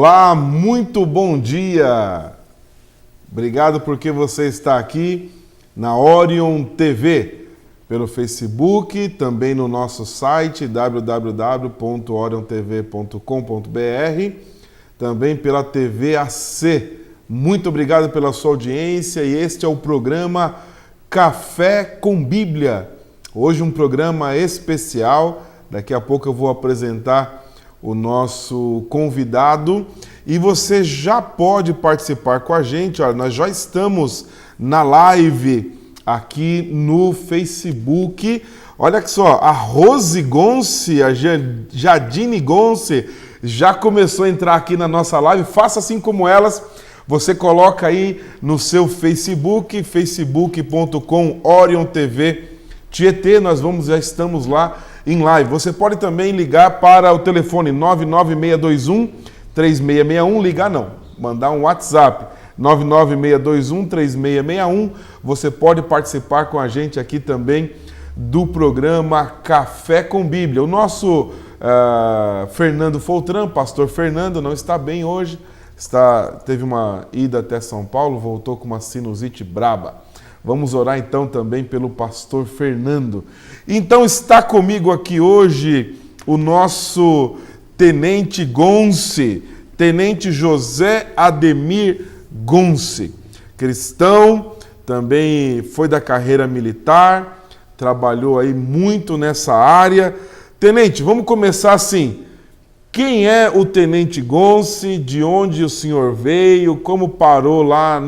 Olá, muito bom dia! Obrigado porque você está aqui na Orion TV, pelo Facebook, também no nosso site www.oriontv.com.br, também pela TV AC. Muito obrigado pela sua audiência e este é o programa Café com Bíblia. Hoje um programa especial, daqui a pouco eu vou apresentar o nosso convidado e você já pode participar com a gente. Olha, nós já estamos na live aqui no Facebook. Olha só, a Rose Gonce, a Jadine Gonce já começou a entrar aqui na nossa live. Faça assim como elas. Você coloca aí no seu Facebook, facebook.com Orion TV Tietê, já estamos lá em live. Você pode também ligar para o telefone 99621-3661, ligar não, mandar um WhatsApp, 99621-3661. Você pode participar com a gente aqui também do programa Café com Bíblia. O nosso Fernando Foltran, pastor Fernando, não está bem hoje, teve uma ida até São Paulo, voltou com uma sinusite braba. Vamos orar então também pelo pastor Fernando. Então está comigo aqui hoje o nosso Tenente Gonce, Tenente José Ademir Gonce, cristão, também foi da carreira militar, trabalhou aí muito nessa área. Tenente, vamos começar assim. Quem é o Tenente Gonce? De onde o senhor veio? Como parou lá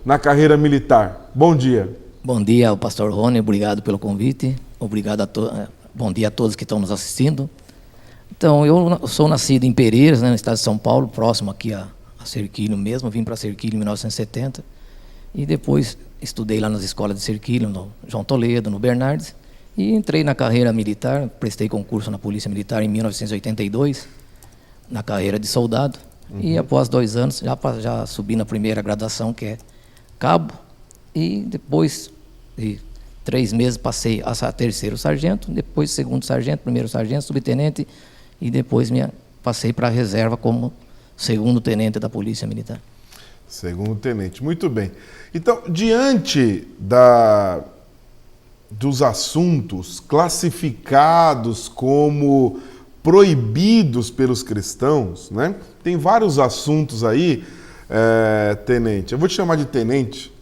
na carreira militar? Bom dia. Bom dia, pastor Rony, obrigado pelo convite. Obrigado bom dia a todos que estão nos assistindo. Então, eu sou nascido em Pereiras, no estado de São Paulo, próximo aqui a Serquilho mesmo. Vim para Serquilho em 1970 e depois estudei lá nas escolas de Serquilho, no João Toledo, no Bernardes, e entrei na carreira militar. Prestei concurso na Polícia Militar em 1982, na carreira de soldado. E após 2 anos já subi na primeira graduação, que é cabo. E depois de 3 meses passei a terceiro sargento, depois segundo sargento, primeiro sargento, subtenente e depois passei para a reserva como segundo tenente da Polícia Militar. Segundo tenente, muito bem. Então, diante dos assuntos classificados como proibidos pelos cristãos, né? Tem vários assuntos aí, tenente. Eu vou te chamar de tenente.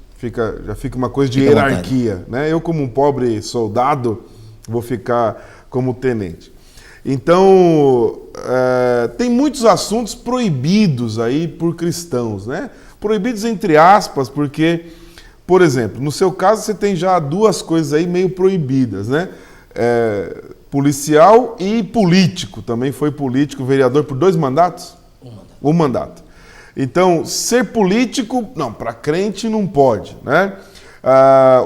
Já fica uma coisa de hierarquia, né? Eu, como um pobre soldado, vou ficar como tenente. Então, tem muitos assuntos proibidos aí por cristãos, né? Proibidos entre aspas, porque, por exemplo, no seu caso você tem já 2 coisas aí meio proibidas, né? Policial e político. Também foi político, vereador por 2 mandatos? 1 mandato. 1 mandato. Então, ser político, não, para crente não pode, né?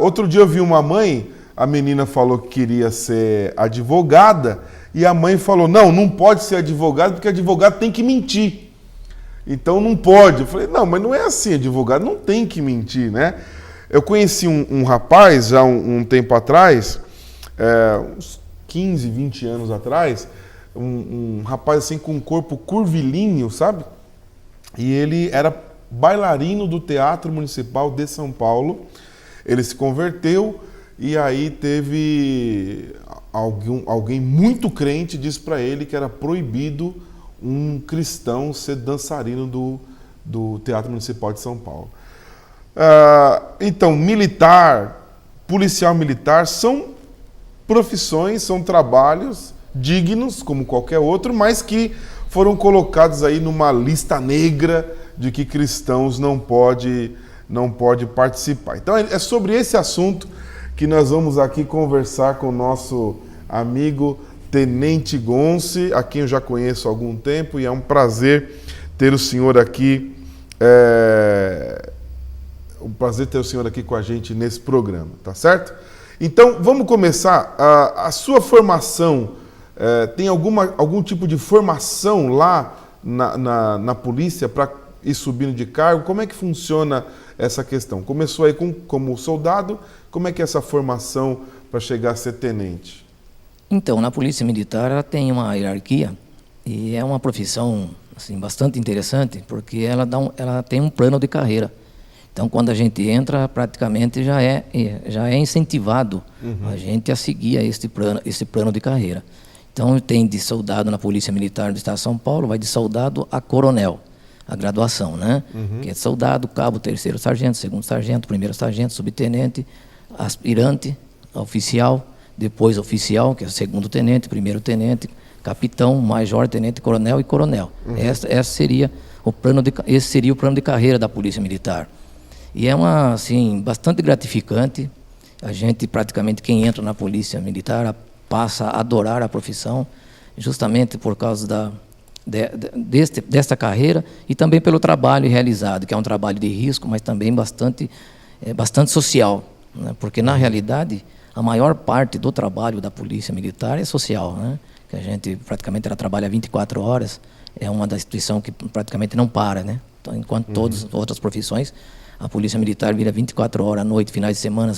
Outro dia eu vi uma mãe, a menina falou que queria ser advogada e a mãe falou, não pode ser advogado porque advogado tem que mentir. Então não pode. Eu falei, não, mas não é assim, advogado não tem que mentir, né? Eu conheci um rapaz, já um tempo atrás, uns 15, 20 anos atrás, um rapaz assim com um corpo curvilíneo, sabe? E ele era bailarino do Teatro Municipal de São Paulo. Ele se converteu e aí teve alguém muito crente disse para ele que era proibido um cristão ser dançarino do Teatro Municipal de São Paulo. Então, policial militar são profissões, são trabalhos dignos, como qualquer outro, mas que foram colocados aí numa lista negra de que cristãos não pode participar. Então é sobre esse assunto que nós vamos aqui conversar com o nosso amigo Tenente Gonce, a quem eu já conheço há algum tempo, e é um prazer ter o senhor aqui, com a gente nesse programa, tá certo? Então vamos começar. A sua formação, tem algum tipo de formação lá na polícia para ir subindo de cargo? Como é que funciona essa questão? Começou aí como soldado, como é que é essa formação para chegar a ser tenente? Então, na Polícia Militar ela tem uma hierarquia e é uma profissão assim, bastante interessante, porque ela tem um plano de carreira. Então, quando a gente entra, praticamente já é incentivado a gente a seguir esse plano de carreira. Então, tem de soldado na Polícia Militar do Estado de São Paulo, vai de soldado a coronel, a graduação, né? Que é soldado, cabo, terceiro sargento, segundo sargento, primeiro sargento, subtenente, aspirante, oficial, depois oficial, que é segundo tenente, primeiro tenente, capitão, major, tenente, coronel e coronel. Esse seria o plano de carreira da Polícia Militar. E é bastante gratificante. A gente, praticamente, quem entra na Polícia Militar passa a adorar a profissão, justamente por causa desta carreira e também pelo trabalho realizado, que é um trabalho de risco, mas também bastante social, né? Porque, na realidade, a maior parte do trabalho da Polícia Militar é social, né? Que a gente, praticamente, ela trabalha 24 horas, é uma das instituições que praticamente não para, né? Então, enquanto todas as outras profissões, a Polícia Militar vira 24 horas à noite, finais de semana,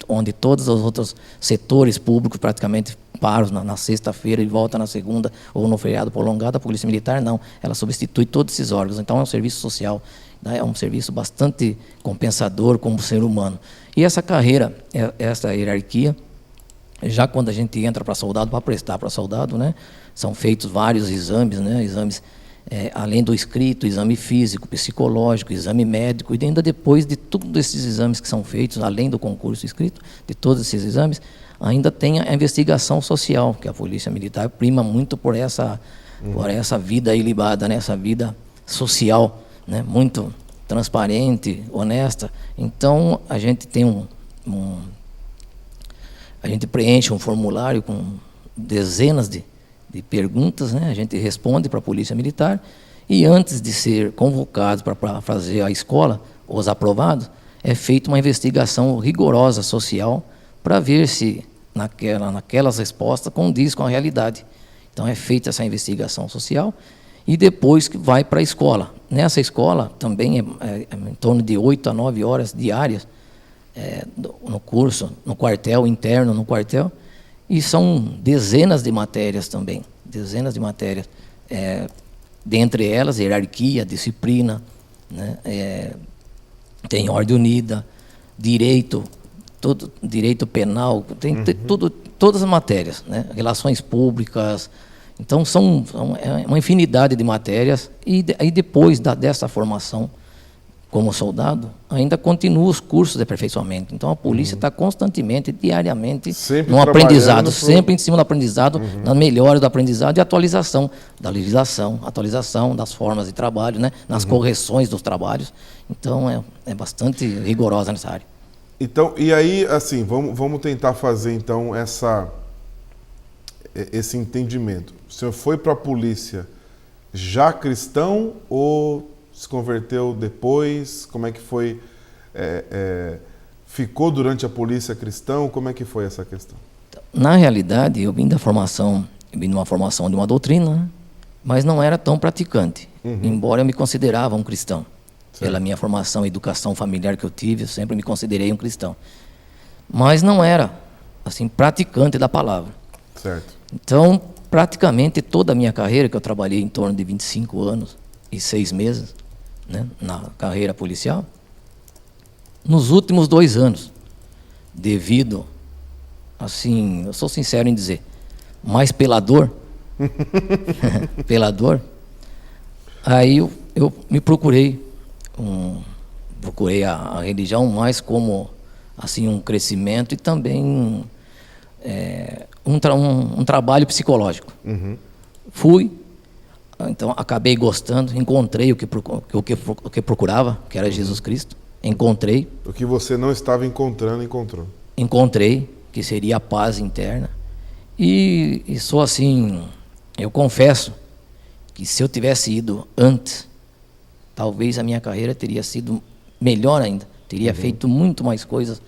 onde todos os outros setores públicos praticamente param na sexta-feira e voltam na segunda, ou no feriado prolongado. A Polícia Militar não, ela substitui todos esses órgãos. Então é um serviço social, né? É um serviço bastante compensador como ser humano. E essa carreira, essa hierarquia, já quando a gente entra para soldado, para prestar para soldado, né, são feitos vários exames, né, além do escrito, exame físico, psicológico, exame médico, e ainda depois de todos esses exames que são feitos, além do concurso escrito, de todos esses exames, ainda tem a investigação social, que a Polícia Militar prima muito por essa vida ilibada, né, essa vida social, né, muito transparente, honesta. Então, a gente tem a gente preenche um formulário com dezenas de perguntas, né? A gente responde para a Polícia Militar e antes de ser convocado para fazer a escola, os aprovados, é feita uma investigação rigorosa social para ver se naquelas respostas condiz com a realidade. Então é feita essa investigação social e depois que vai para a escola. Nessa escola também é em torno de 8 a 9 horas diárias no curso, no quartel interno, no quartel. E são dezenas de matérias também, dentre elas dierarquia, disciplina, né? Tem ordem unida, direito penal, tem todas as matérias, né? Relações públicas. Então é uma infinidade de matérias e aí depois dessa formação como soldado, ainda continua os cursos de aperfeiçoamento. Então, a polícia está constantemente, diariamente, no aprendizado, sempre em cima do aprendizado, na melhora do aprendizado e atualização da legislação, atualização das formas de trabalho, né, nas correções dos trabalhos. Então, é bastante rigorosa nessa área. Então, e aí, assim, vamos tentar fazer, então, esse entendimento. O senhor foi para a polícia já cristão ou se converteu depois? Como é que foi? Ficou durante a polícia cristão? Como é que foi essa questão? Na realidade, eu vim de uma formação de uma doutrina, né? Mas não era tão praticante, embora eu me considerava um cristão. Certo. Pela minha formação e educação familiar que eu tive, eu sempre me considerei um cristão. Mas não era, assim, praticante da palavra. Certo. Então, praticamente toda a minha carreira, que eu trabalhei em torno de 25 anos e 6 meses, né, na carreira policial, nos últimos 2 anos, devido, assim, eu sou sincero em dizer, mais pela dor, aí eu me procurei a religião mais como, assim, um crescimento e também um trabalho psicológico. Fui. Então, acabei gostando, encontrei o que procurava, que era Jesus Cristo. Encontrei. O que você não estava encontrando, encontrou. Encontrei, que seria a paz interna. E sou assim, eu confesso que se eu tivesse ido antes, talvez a minha carreira teria sido melhor ainda. Teria feito muito mais coisas,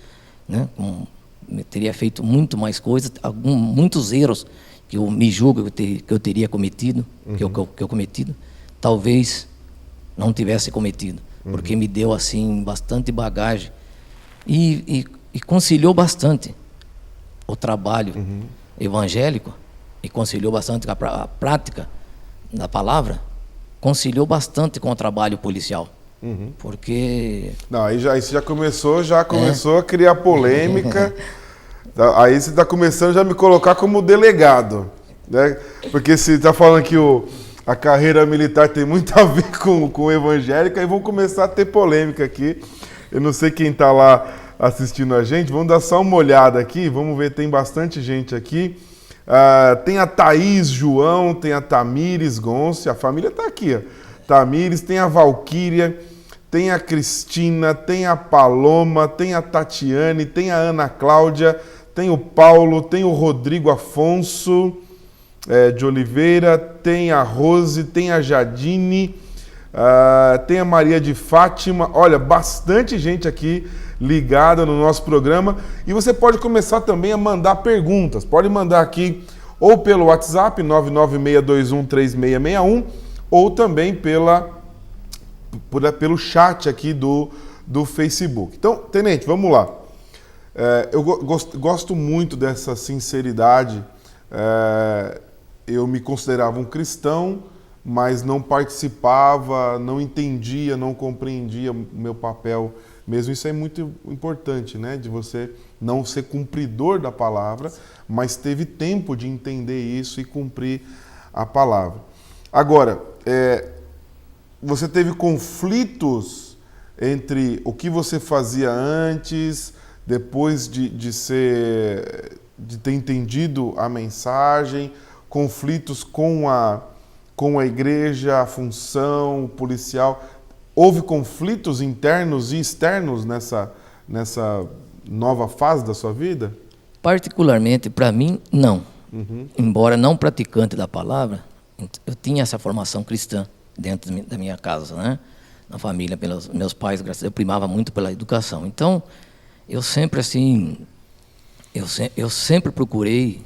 né? Teria feito muito mais coisas, muitos erros que eu me julgo que eu teria cometido, que eu cometido, talvez não tivesse cometido, porque me deu assim bastante bagagem e conciliou bastante o trabalho evangélico e conciliou bastante a prática da palavra conciliou bastante com o trabalho policial. Porque... Não, aí isso já começou a criar polêmica. Aí você está começando já a me colocar como delegado, né? Porque se está falando que a carreira militar tem muito a ver com o evangélico, aí vão começar a ter polêmica aqui. Eu não sei quem está lá assistindo a gente, vamos dar só uma olhada aqui, vamos ver, tem bastante gente aqui. Tem a Thaís João, tem a Tamires Gonce, a família está aqui, ó. Tamires, tem a Valquíria, tem a Cristina, tem a Paloma, tem a Tatiane, tem a Ana Cláudia, tem o Paulo, tem o Rodrigo Afonso de Oliveira, tem a Rose, tem a Jadine, tem a Maria de Fátima. Olha, bastante gente aqui ligada no nosso programa. E você pode começar também a mandar perguntas. Pode mandar aqui ou pelo WhatsApp 996213661 ou também pelo chat aqui do Facebook. Então, tenente, vamos lá. Eu gosto muito dessa sinceridade. Eu me considerava um cristão, mas não participava, não entendia, não compreendia o meu papel mesmo. Isso é muito importante, né? De você não ser cumpridor da palavra, mas teve tempo de entender isso e cumprir a palavra. Agora, você teve conflitos entre o que você fazia antes, depois de ter entendido a mensagem, conflitos com a igreja, a função policial. Houve conflitos internos e externos nessa nova fase da sua vida? Particularmente, para mim, não. Embora não praticante da palavra, eu tinha essa formação cristã dentro da minha casa, né? Na família, pelos meus pais, graças a Deus, eu primava muito pela educação. Então, eu sempre procurei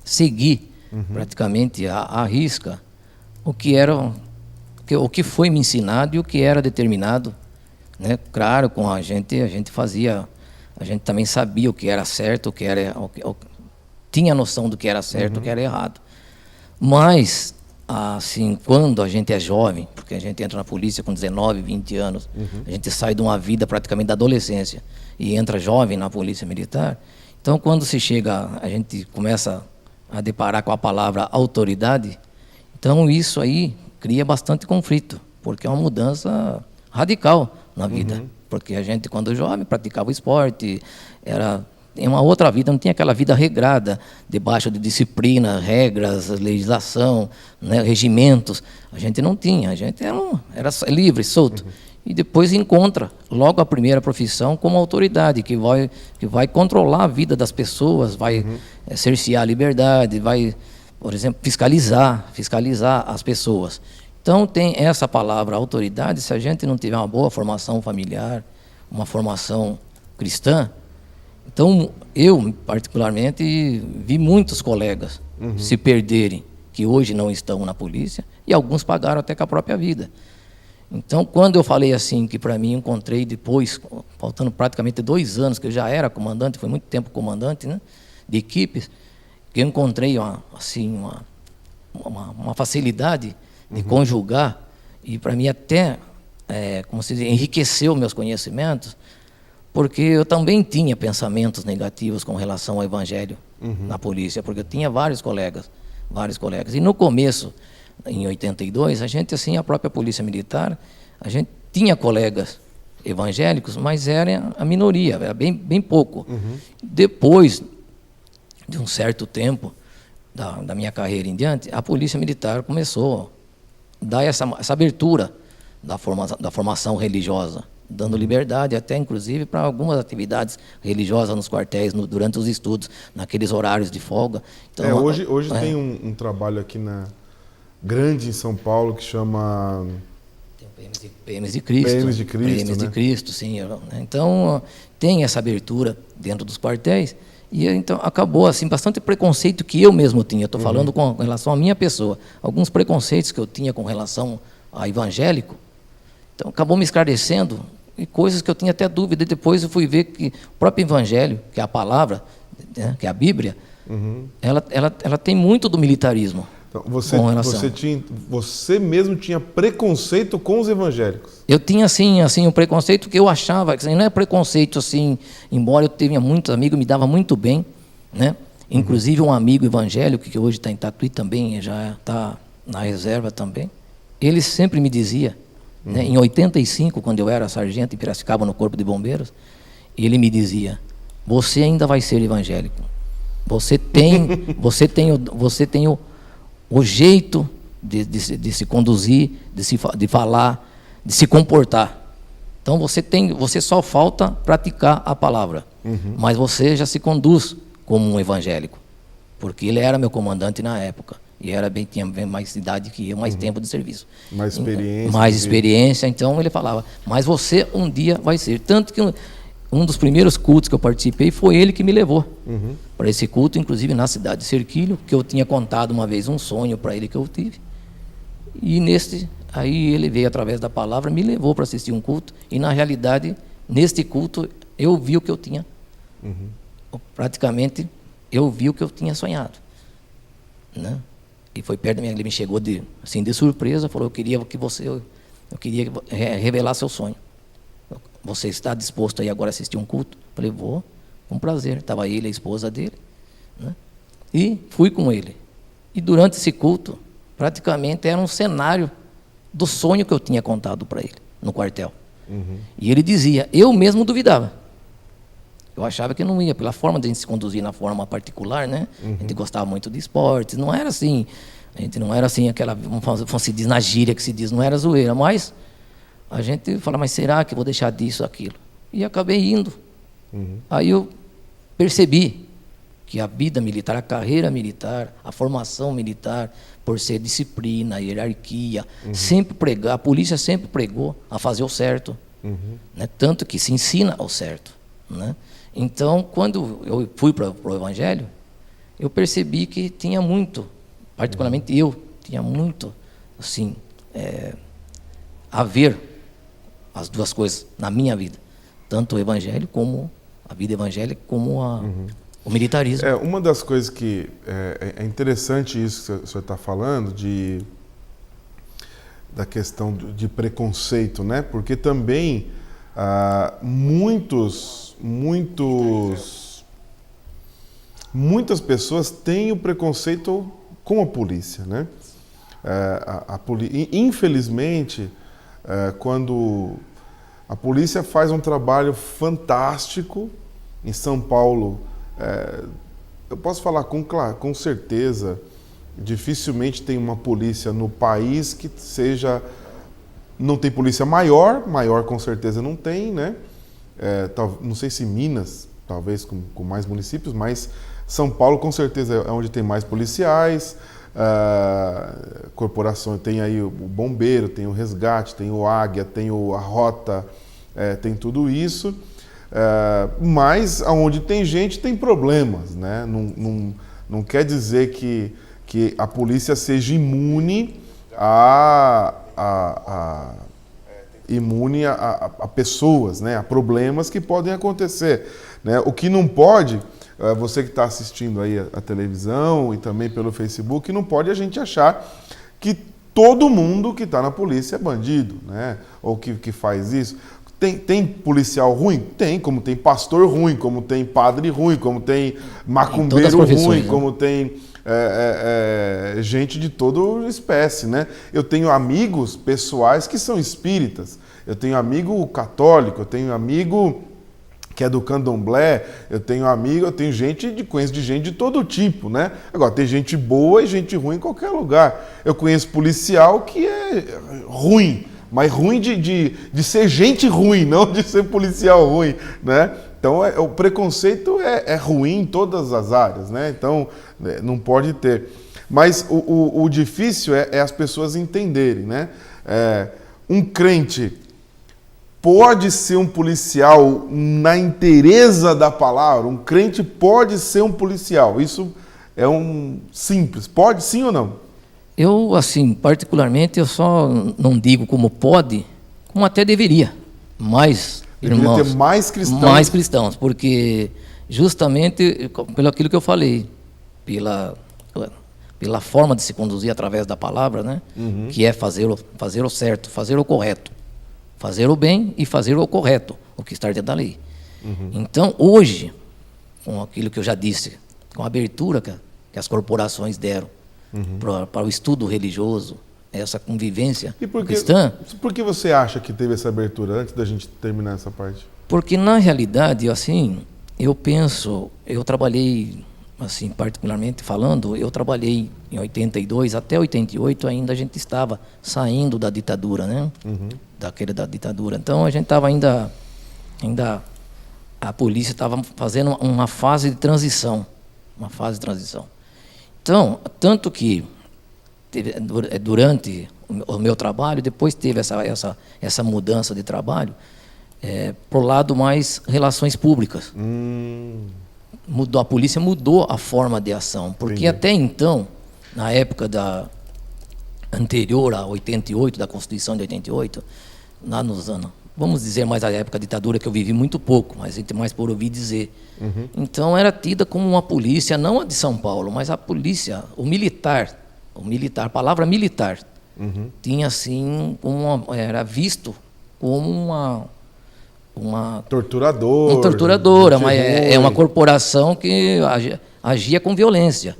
seguir praticamente à risca o que foi me ensinado e o que era determinado, né? Claro, com a gente também sabia o que era certo, o que era, tinha noção do que era certo, o que era errado. Mas, assim, quando a gente é jovem, porque a gente entra na polícia com 19, 20 anos, a gente sai de uma vida praticamente da adolescência e entra jovem na polícia militar. Então, quando a gente começa a deparar com a palavra autoridade, então isso aí cria bastante conflito, porque é uma mudança radical na vida. Porque a gente, quando jovem, praticava o esporte, era em uma outra vida, não tinha aquela vida regrada, debaixo de disciplina, regras, legislação, né, regimentos. A gente não tinha, a gente era livre, solto. E depois encontra logo a primeira profissão como autoridade, que vai controlar a vida das pessoas, vai cercear a liberdade, vai, por exemplo, fiscalizar as pessoas. Então tem essa palavra autoridade. Se a gente não tiver uma boa formação familiar, uma formação cristã, então eu particularmente vi muitos colegas se perderem, que hoje não estão na polícia, e alguns pagaram até com a própria vida. Então, quando eu falei assim, que para mim encontrei depois, faltando praticamente 2 anos, que eu já era comandante, foi muito tempo comandante, né, de equipes, que eu encontrei uma facilidade de conjugar, e para mim até, como se diz, enriqueceu meus conhecimentos, porque eu também tinha pensamentos negativos com relação ao evangelho na polícia, porque eu tinha vários colegas. E no começo, em 82, a gente, assim, a própria polícia militar, a gente tinha colegas evangélicos, mas era a minoria, era bem pouco. Depois de um certo tempo da minha carreira em diante, a polícia militar começou a dar essa abertura da formação religiosa, dando liberdade até, inclusive, para algumas atividades religiosas nos quartéis, durante os estudos, naqueles horários de folga. Então, hoje tem um trabalho aqui grande em São Paulo que chama... PMs de Cristo. PMs de Cristo, PMs de Cristo, sim. Então, tem essa abertura dentro dos quartéis, e então acabou, assim, bastante preconceito que eu mesmo tinha. Estou falando com relação à minha pessoa. Alguns preconceitos que eu tinha com relação a evangélico, então acabou me esclarecendo, e coisas que eu tinha até dúvida. E depois eu fui ver que o próprio evangelho, que é a palavra, né, que é a Bíblia, ela tem muito do militarismo. Então, você mesmo tinha preconceito com os evangélicos? Eu tinha, assim um preconceito que eu achava, que não é preconceito, assim, embora eu tenha muitos amigos, me dava muito bem, né? Inclusive um amigo evangélico, que hoje está em Tatuí também, já está na reserva também, ele sempre me dizia, né, em 85, quando eu era sargento em Piracicaba, no Corpo de Bombeiros, ele me dizia, você ainda vai ser evangélico, você tem o jeito de se conduzir, de falar, de se comportar. Então você só falta praticar a palavra, mas você já se conduz como um evangélico, porque ele era meu comandante na época e tinha bem mais idade que eu, mais tempo de serviço, mais experiência. Mais experiência. Então ele falava, mas você um dia vai ser. Tanto que um dos primeiros cultos que eu participei foi ele que me levou para esse culto, inclusive na cidade de Serquilho, que eu tinha contado uma vez um sonho para ele que eu tive. E aí ele veio através da palavra, me levou para assistir um culto, e na realidade, neste culto, eu vi o que eu tinha. Praticamente, eu vi o que eu tinha sonhado, né? E foi perto de mim, ele me chegou de surpresa, falou, eu queria revelar seu sonho. Você está disposto aí agora a assistir um culto? Falei, vou, com prazer. Estava ele, a esposa dele, né? E fui com ele. E durante esse culto, praticamente era um cenário do sonho que eu tinha contado para ele, no quartel. E ele dizia, eu mesmo duvidava. Eu achava que não ia, pela forma de a gente se conduzir na forma particular, né? A gente gostava muito de esportes, não era assim, a gente não era assim, aquela, vamos se diz na gíria que se diz, não era zoeira, mas a gente fala, mas será que eu vou deixar disso, aquilo? E acabei indo. Aí eu percebi que a vida militar, a carreira militar, a formação militar, por ser disciplina, hierarquia, a polícia sempre pregou a fazer o certo, né? Tanto que se ensina o certo, né? Então, quando eu fui para o Evangelho, eu percebi que tinha muito, particularmente eu, tinha muito, assim, a ver as duas coisas na minha vida, tanto o Evangelho como a vida evangélica, como o militarismo. Uma das coisas que é interessante isso que o senhor está falando, da questão de preconceito, né? Porque também muitas pessoas têm o preconceito com a polícia, né? Infelizmente, quando a polícia faz um trabalho fantástico em São Paulo, eu posso falar com certeza, dificilmente tem uma polícia no país que não tem polícia maior com certeza não tem, né? Não sei se Minas, talvez com mais municípios, mas São Paulo com certeza é onde tem mais policiais, corporação, tem aí o bombeiro, tem o resgate, tem o Águia, tem a Rota, tem tudo isso, mas onde tem gente tem problemas, né? Não quer dizer que a polícia seja imune a pessoas, né? A problemas que podem acontecer, né? O que não pode, você que está assistindo aí a televisão e também pelo Facebook, não pode a gente achar que todo mundo que está na polícia é bandido, né? Ou que faz isso. Tem policial ruim? Tem, como tem pastor ruim, como tem padre ruim, como tem macumbeiro ruim, como tem gente de toda espécie, né? Eu tenho amigos pessoais que são espíritas, eu tenho amigo católico, eu tenho amigo que é do candomblé, eu tenho conheço de gente de todo tipo, né? Agora, tem gente boa e gente ruim em qualquer lugar. Eu conheço policial que é ruim, mas ruim de ser gente ruim, não de ser policial ruim, né? Então, o preconceito é ruim em todas as áreas, né? Então, não pode ter. Mas o difícil é as pessoas entenderem, né? Um crente pode ser um policial na inteireza da palavra, um crente pode ser um policial. Isso é simples. Pode sim ou não? Eu, assim, particularmente, eu só não digo como pode, como até deveria. Mas, irmãos, ter mais cristãos. Mais cristãos, porque justamente pelo aquilo que eu falei, pela forma de se conduzir através da palavra, né? Que é fazer o certo, fazer o correto, fazer o bem e fazer o correto, o que está dentro da lei. Então, hoje, com aquilo que eu já disse, com a abertura que as corporações deram para o estudo religioso, essa convivência cristã... Por que você acha que teve essa abertura, antes da gente terminar essa parte? Porque, na realidade, assim, eu trabalhei, assim, particularmente falando, eu trabalhei em 82, até 88 ainda a gente estava saindo da ditadura, né? Da ditadura. Então, a gente estava ainda a polícia estava fazendo uma fase de transição. Então, tanto que durante o meu trabalho, depois teve essa mudança de trabalho para o lado mais relações públicas. A polícia mudou a forma de ação, porque até então, na época anterior a 88, da Constituição de 88, lá nos anos, vamos dizer mais a época da ditadura, que eu vivi muito pouco, mas a gente mais por ouvir dizer. Então era tida como uma polícia, não a de São Paulo, mas a polícia, o militar, a palavra militar, tinha assim, era visto como uma torturadora, mas é uma corporação que agia com violência,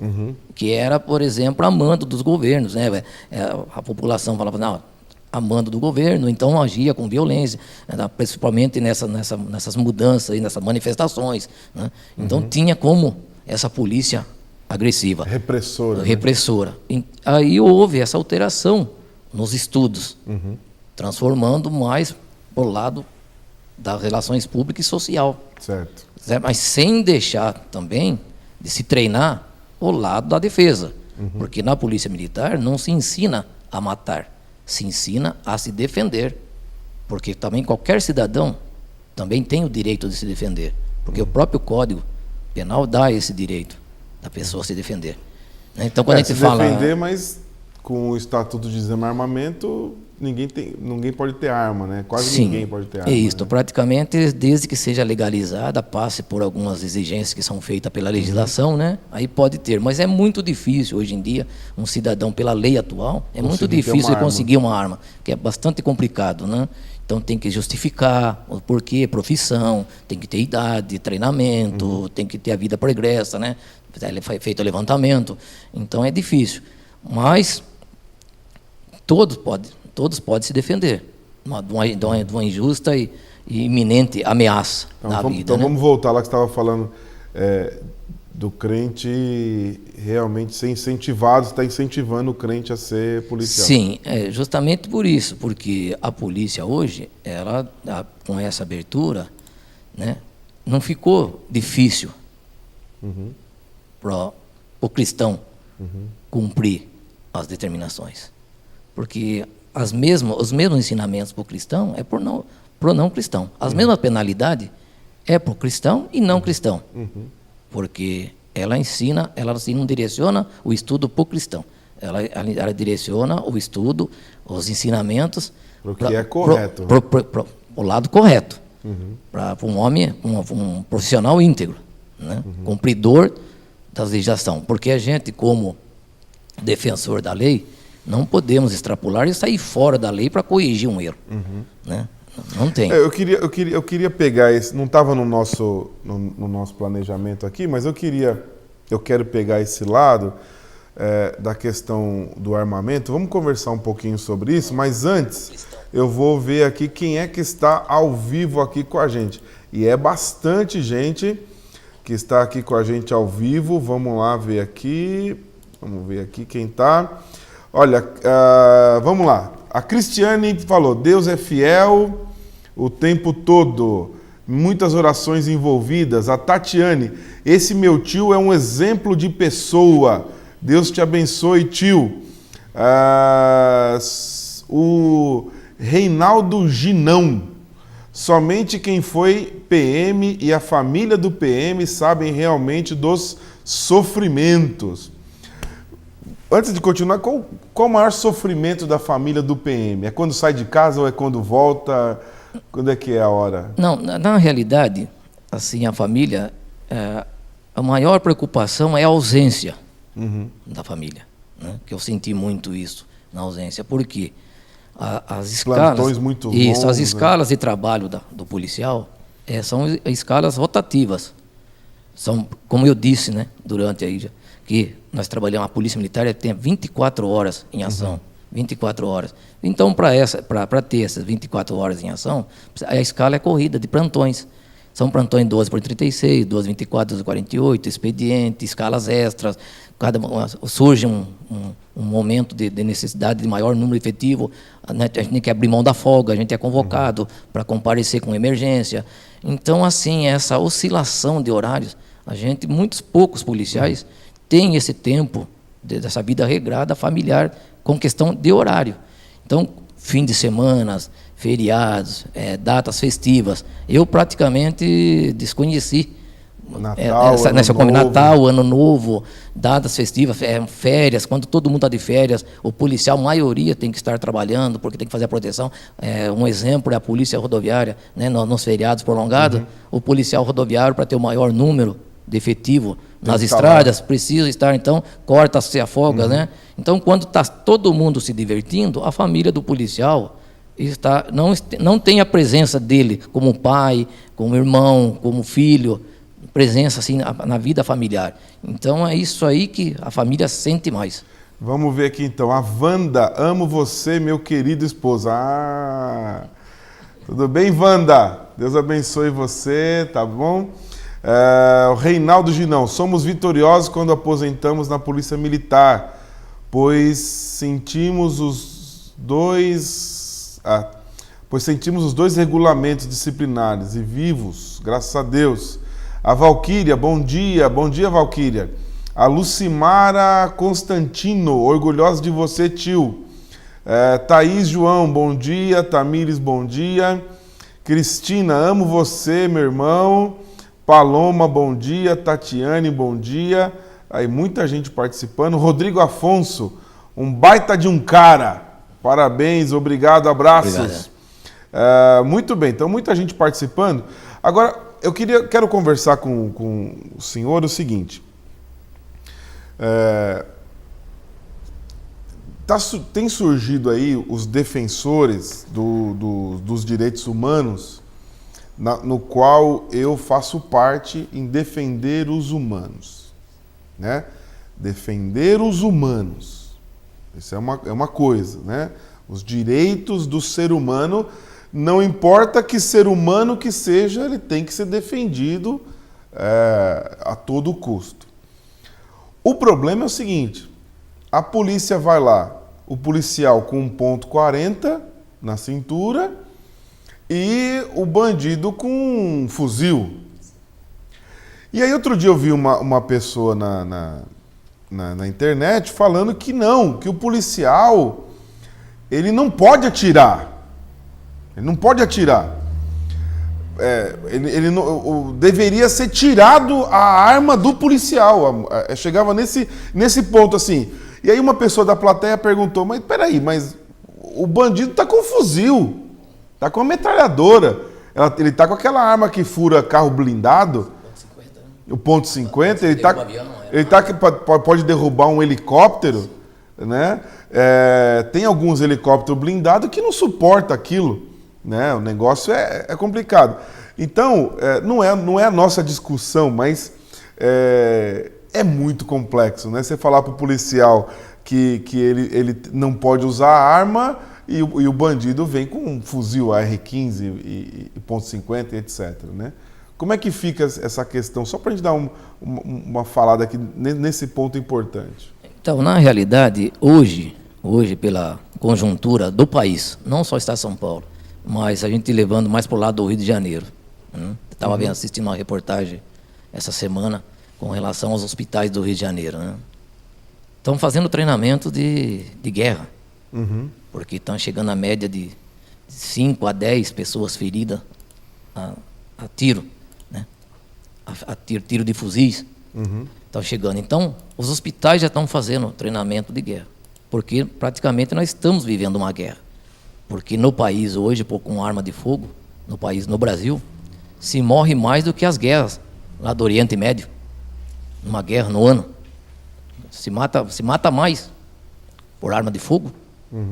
que era, por exemplo, a mando dos governos, né? A população falava, não, a mando do governo, então agia com violência, principalmente nessas mudanças, nessas manifestações, né? Então tinha como essa polícia agressiva. Repressora. Né? Aí houve essa alteração nos estudos, transformando mais para o lado das relações públicas e social. Certo. Mas sem deixar também de se treinar o lado da defesa. Porque na polícia militar não se ensina a matar, se ensina a se defender. Porque também qualquer cidadão também tem o direito de se defender. Porque o próprio Código Penal dá esse direito da pessoa se defender. Então, quando a gente fala... defender, mas com o Estatuto de Desarmamento, ninguém pode ter arma, né? Quase ninguém pode ter arma. É isso, né? Praticamente, desde que seja legalizada, passe por algumas exigências que são feitas pela legislação, né? Aí pode ter, mas é muito difícil hoje em dia, um cidadão, pela lei atual, muito difícil conseguir uma arma, que é bastante complicado, né? Então tem que justificar o porquê, profissão, tem que ter idade, treinamento, tem que ter a vida pregressa, né? Feito o levantamento, então é difícil, mas todos podem se defender de uma injusta e iminente ameaça na vida. Então vamos voltar lá que você estava falando do crente realmente ser incentivado, está incentivando o crente a ser policial. Sim, justamente por isso, porque a polícia hoje, ela com essa abertura, né, não ficou difícil para o cristão cumprir as determinações. Porque os mesmos ensinamentos para o cristão é para o não cristão. As mesmas penalidades é para o cristão e não cristão. Porque ela não direciona o estudo para o cristão. Ela direciona o estudo, os ensinamentos... Para o que é correto. Para o lado correto. Para um homem, um profissional íntegro, né? Cumpridor da legislação. Porque a gente, como defensor da lei, não podemos extrapolar e sair fora da lei para corrigir um erro. Né? Não tem. Eu queria pegar esse, não estava no nosso planejamento aqui, mas eu quero pegar esse lado da questão do armamento. Vamos conversar um pouquinho sobre isso, mas antes eu vou ver aqui quem é que está ao vivo aqui com a gente. E é bastante gente que está aqui com a gente ao vivo. Vamos lá ver aqui. Vamos ver aqui quem está. Olha, vamos lá. A Cristiane falou, Deus é fiel o tempo todo. Muitas orações envolvidas. A Tatiane, esse meu tio é um exemplo de pessoa. Deus te abençoe, tio. O Reinaldo Ginão. Somente quem foi PM e a família do PM sabem realmente dos sofrimentos. Antes de continuar, qual o maior sofrimento da família do PM? É quando sai de casa ou é quando volta? Quando é que é a hora? Não, na realidade, assim, a família, a maior preocupação é a ausência da família. né, que eu senti muito isso na ausência. Por quê? As escalas, plantões muito isso, longos, as escalas de trabalho do policial são escalas rotativas. São, como eu disse, né, durante aí, que nós trabalhamos, a Polícia Militar tem 24 horas em ação. 24 horas. Então, para ter essas 24 horas em ação, a escala é corrida de plantões. São plantões 12 por 36, 12, 24, 12, 48, expediente, escalas extras. Surge um momento de necessidade de maior número efetivo, né? A gente tem que abrir mão da folga, a gente é convocado para comparecer com emergência. Então, assim, essa oscilação de horários, muitos poucos policiais têm esse tempo dessa vida regrada familiar com questão de horário. Então, fim de semanas, feriados, datas festivas, eu praticamente desconheci. Natal, Ano Novo, datas festivas, férias, quando todo mundo está de férias, o policial, a maioria, tem que estar trabalhando, porque tem que fazer a proteção. Um exemplo é a polícia rodoviária, né, nos feriados prolongados, o policial rodoviário, para ter o maior número de efetivo nas estradas, precisa estar, então, corta-se a folga, né? Então, quando está todo mundo se divertindo, a família do policial não tem a presença dele como pai, como irmão, como filho, presença assim na vida familiar. Então, é isso aí que a família sente mais. Vamos ver aqui, então. A Wanda, amo você, meu querido esposo. Tudo bem, Wanda? Deus abençoe você, tá bom? O Reinaldo Ginão, somos vitoriosos quando aposentamos na Polícia Militar, pois sentimos os dois regulamentos disciplinares e vivos, graças a Deus. A Valquíria, bom dia Valquíria. A Lucimara Constantino, orgulhosa de você, tio. Thaís João, bom dia. Tamires, bom dia. Cristina, amo você, meu irmão. Paloma, bom dia. Tatiane, bom dia. Aí muita gente participando. Rodrigo Afonso, um baita de um cara. Parabéns, obrigado, abraços. Muito bem, então muita gente participando. Agora, eu quero conversar com o senhor o seguinte. Tem surgido aí os defensores dos direitos humanos, no qual eu faço parte em defender os humanos, né? Defender os humanos, isso é uma coisa, né? Os direitos do ser humano, não importa que ser humano que seja, ele tem que ser defendido a todo custo. O problema é o seguinte, a polícia vai lá, o policial com 1,40 na cintura e o bandido com um fuzil. E aí outro dia eu vi uma pessoa na internet falando que o policial, ele não pode atirar. Ele não pode atirar. Deveria ser tirado a arma do policial. Chegava nesse ponto assim. E aí uma pessoa da plateia perguntou, mas peraí, o bandido está com um fuzil, está com uma metralhadora, ele está com aquela arma que fura carro blindado, o .50, ele pode derrubar um helicóptero, né? Tem alguns helicópteros blindados que não suportam aquilo, né? O negócio é complicado. Então, não é a nossa discussão, mas é muito complexo, né? Você falar para o policial que ele não pode usar a arma e o bandido vem com um fuzil AR-15 e .50, etc., né? Como é que fica essa questão? Só para a gente dar uma falada aqui nesse ponto importante. Então, na realidade, hoje, pela conjuntura do país, não só o Estado de São Paulo, mas a gente levando mais para o lado do Rio de Janeiro. Estava assistindo uma reportagem essa semana com relação aos hospitais do Rio de Janeiro. Né? Estão fazendo treinamento de guerra, porque estão chegando a média de 5 a 10 pessoas feridas a tiro, né? a tiro de fuzis. Estão chegando. Então, os hospitais já estão fazendo treinamento de guerra, porque praticamente nós estamos vivendo uma guerra. Porque no país hoje, com arma de fogo, no Brasil, se morre mais do que as guerras lá do Oriente Médio. Numa guerra no ano. Se mata mais por arma de fogo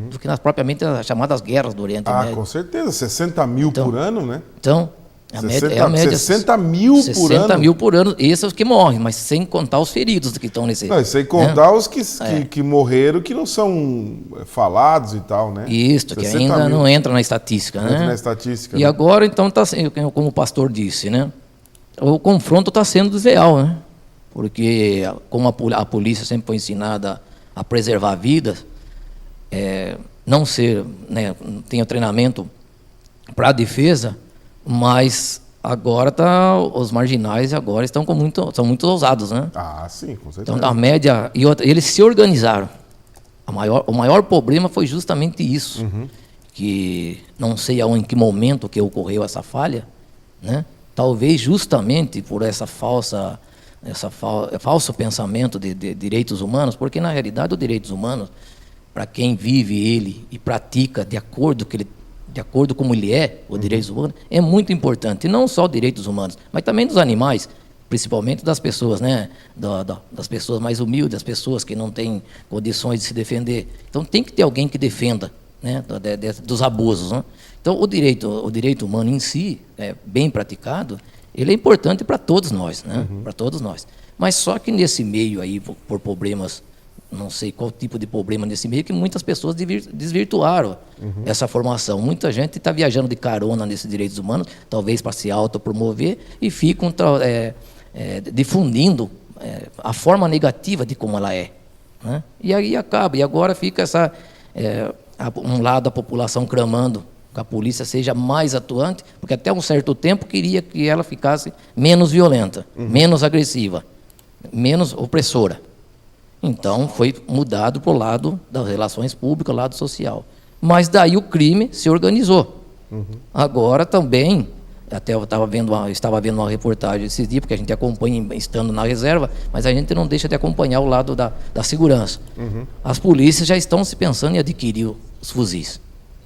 do que nas propriamente as chamadas guerras do Oriente Médio. Com certeza, 60 mil por ano, né? Então, a média 60 mil por ano? 60 mil por ano, esses são os que morrem, mas sem contar os feridos que estão nesse... Não, sem contar os que morreram, que não são falados e tal, né? Isso, que ainda não entra na estatística, né? Entra na estatística, e agora, então, como o pastor disse, né? O confronto está sendo desleal, né? Porque, como a polícia sempre foi ensinada a preservar vidas, não ser, né, tem o treinamento para a defesa, mas agora os marginais agora são muito ousados, né? Sim, com certeza. Então, a média e eles se organizaram. O maior problema foi justamente isso, que não sei em que momento que ocorreu essa falha, né? Talvez justamente por esse falso pensamento de direitos humanos, porque na realidade os direitos humanos, para quem vive ele e pratica de acordo como ele é, os direitos humanos, é muito importante. E não só direitos humanos, mas também dos animais, principalmente das pessoas, né? Das pessoas mais humildes, das pessoas que não têm condições de se defender. Então tem que ter alguém que defenda, né? Dos abusos, né? Então o direito humano em si, bem praticado, ele é importante para todos nós, né? Para todos nós. Mas só que nesse meio aí, por problemas, não sei qual tipo de problema nesse meio, que muitas pessoas desvirtuaram essa formação. Muita gente está viajando de carona nesses direitos humanos, talvez para se autopromover, e ficam difundindo a forma negativa de como ela é, né? E aí acaba, e agora fica um lado da população clamando que a polícia seja mais atuante, porque até um certo tempo queria que ela ficasse menos violenta, menos agressiva, menos opressora. Então, foi mudado para o lado das relações públicas, lado social. Mas daí o crime se organizou. Agora também, até eu estava vendo uma reportagem esses dias, porque a gente acompanha estando na reserva, mas a gente não deixa de acompanhar o lado da segurança. As polícias já estão se pensando em adquirir os fuzis.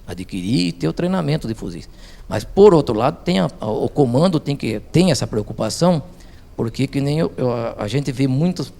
Adquirir e ter o treinamento de fuzis. Mas, por outro lado, o comando tem essa preocupação, porque que nem a gente vê muitas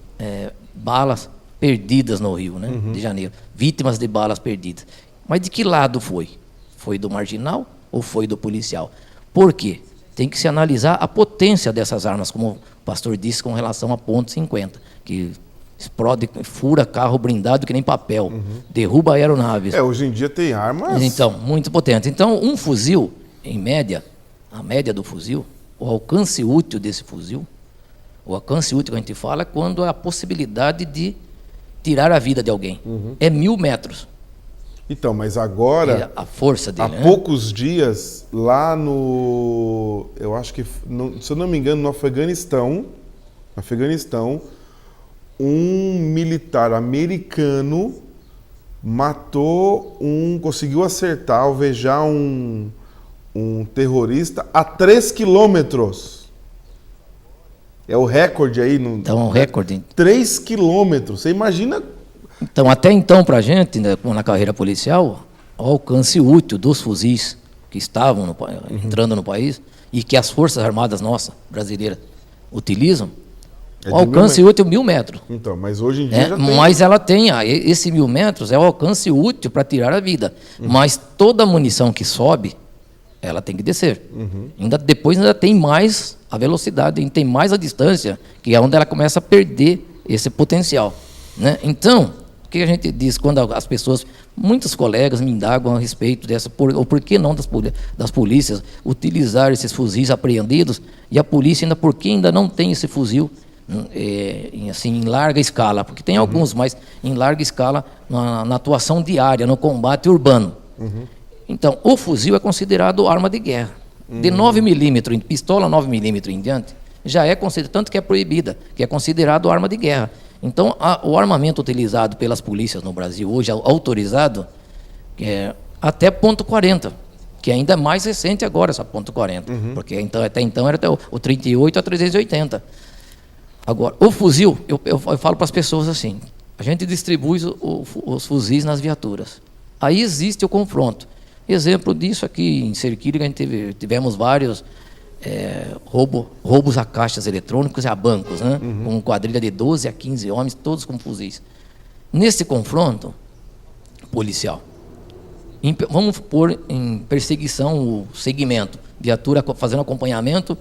balas perdidas no Rio, né, de Janeiro, vítimas de balas perdidas. Mas de que lado foi? Foi do marginal ou foi do policial? Por quê? Tem que se analisar a potência dessas armas, como o pastor disse, com relação a .50, que explode, fura carro blindado que nem papel, derruba aeronaves. Hoje em dia tem armas... Então, muito potente. Então, um fuzil, em média, a média do fuzil, o alcance útil desse fuzil, o alcance útil que a gente fala é quando há a possibilidade de tirar a vida de alguém. É 1000 metros. Então, mas agora... a força dele, há poucos dias, lá eu acho que, se eu não me engano, no Afeganistão, um militar americano conseguiu acertar, alvejar um terrorista a 3 quilômetros. É o recorde aí. Então, um recorde. 3 quilômetros. Você imagina... Então, até então, para a gente, né, na carreira policial, o alcance útil dos fuzis que estavam entrando no país e que as Forças Armadas nossas, brasileiras, utilizam, o alcance útil é 1000 metros. Então, mas hoje em dia já tem... Mas ela tem, esse 1000 metros é o alcance útil para tirar a vida. Mas toda a munição que sobe, ela tem que descer. Depois ainda tem mais a velocidade, tem mais a distância, que é onde ela começa a perder esse potencial, né? Então, o que a gente diz quando as pessoas, muitos colegas me indagam a respeito ou por que não das polícias utilizar esses fuzis apreendidos, e a polícia ainda, porque ainda não tem esse fuzil em larga escala, porque tem alguns, mas em larga escala na atuação diária, no combate urbano. Então, o fuzil é considerado arma de guerra. De 9 milímetros, pistola 9 milímetros em diante, já é considerado, tanto que é proibida, que é considerado arma de guerra. Então, o armamento utilizado pelas polícias no Brasil, hoje autorizado, é até .40, que ainda é mais recente agora, essa .40, porque até então era até o 38 a 380. Agora, o fuzil, eu falo para as pessoas assim, a gente distribui os fuzis nas viaturas. Aí existe o confronto. Exemplo disso aqui em Serquilho, a gente tivemos vários roubos a caixas eletrônicos e a bancos, né? Com quadrilha de 12 a 15 homens, todos com fuzis. Nesse confronto, policial. Vamos pôr em perseguição o segmento, viatura fazendo acompanhamento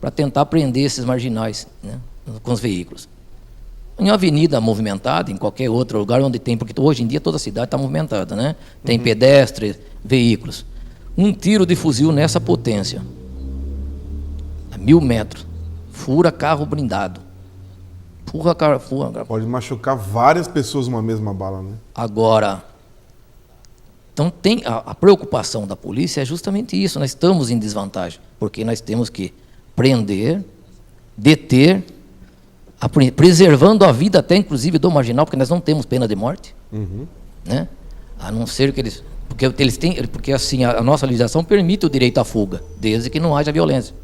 para tentar prender esses marginais, né, com os veículos. Em uma avenida movimentada, em qualquer outro lugar onde tem, porque hoje em dia toda a cidade está movimentada, né? Tem pedestres, veículos. Um tiro de fuzil nessa potência, a 1.000 metros, fura carro blindado. Fura. Pode machucar várias pessoas uma mesma bala, né? Agora, então tem a preocupação da polícia é justamente isso. Nós estamos em desvantagem, porque nós temos que prender, deter, preservando a vida até inclusive do marginal, porque nós não temos pena de morte, né? A não ser que porque assim a nossa legislação permite o direito à fuga, desde que não haja violência.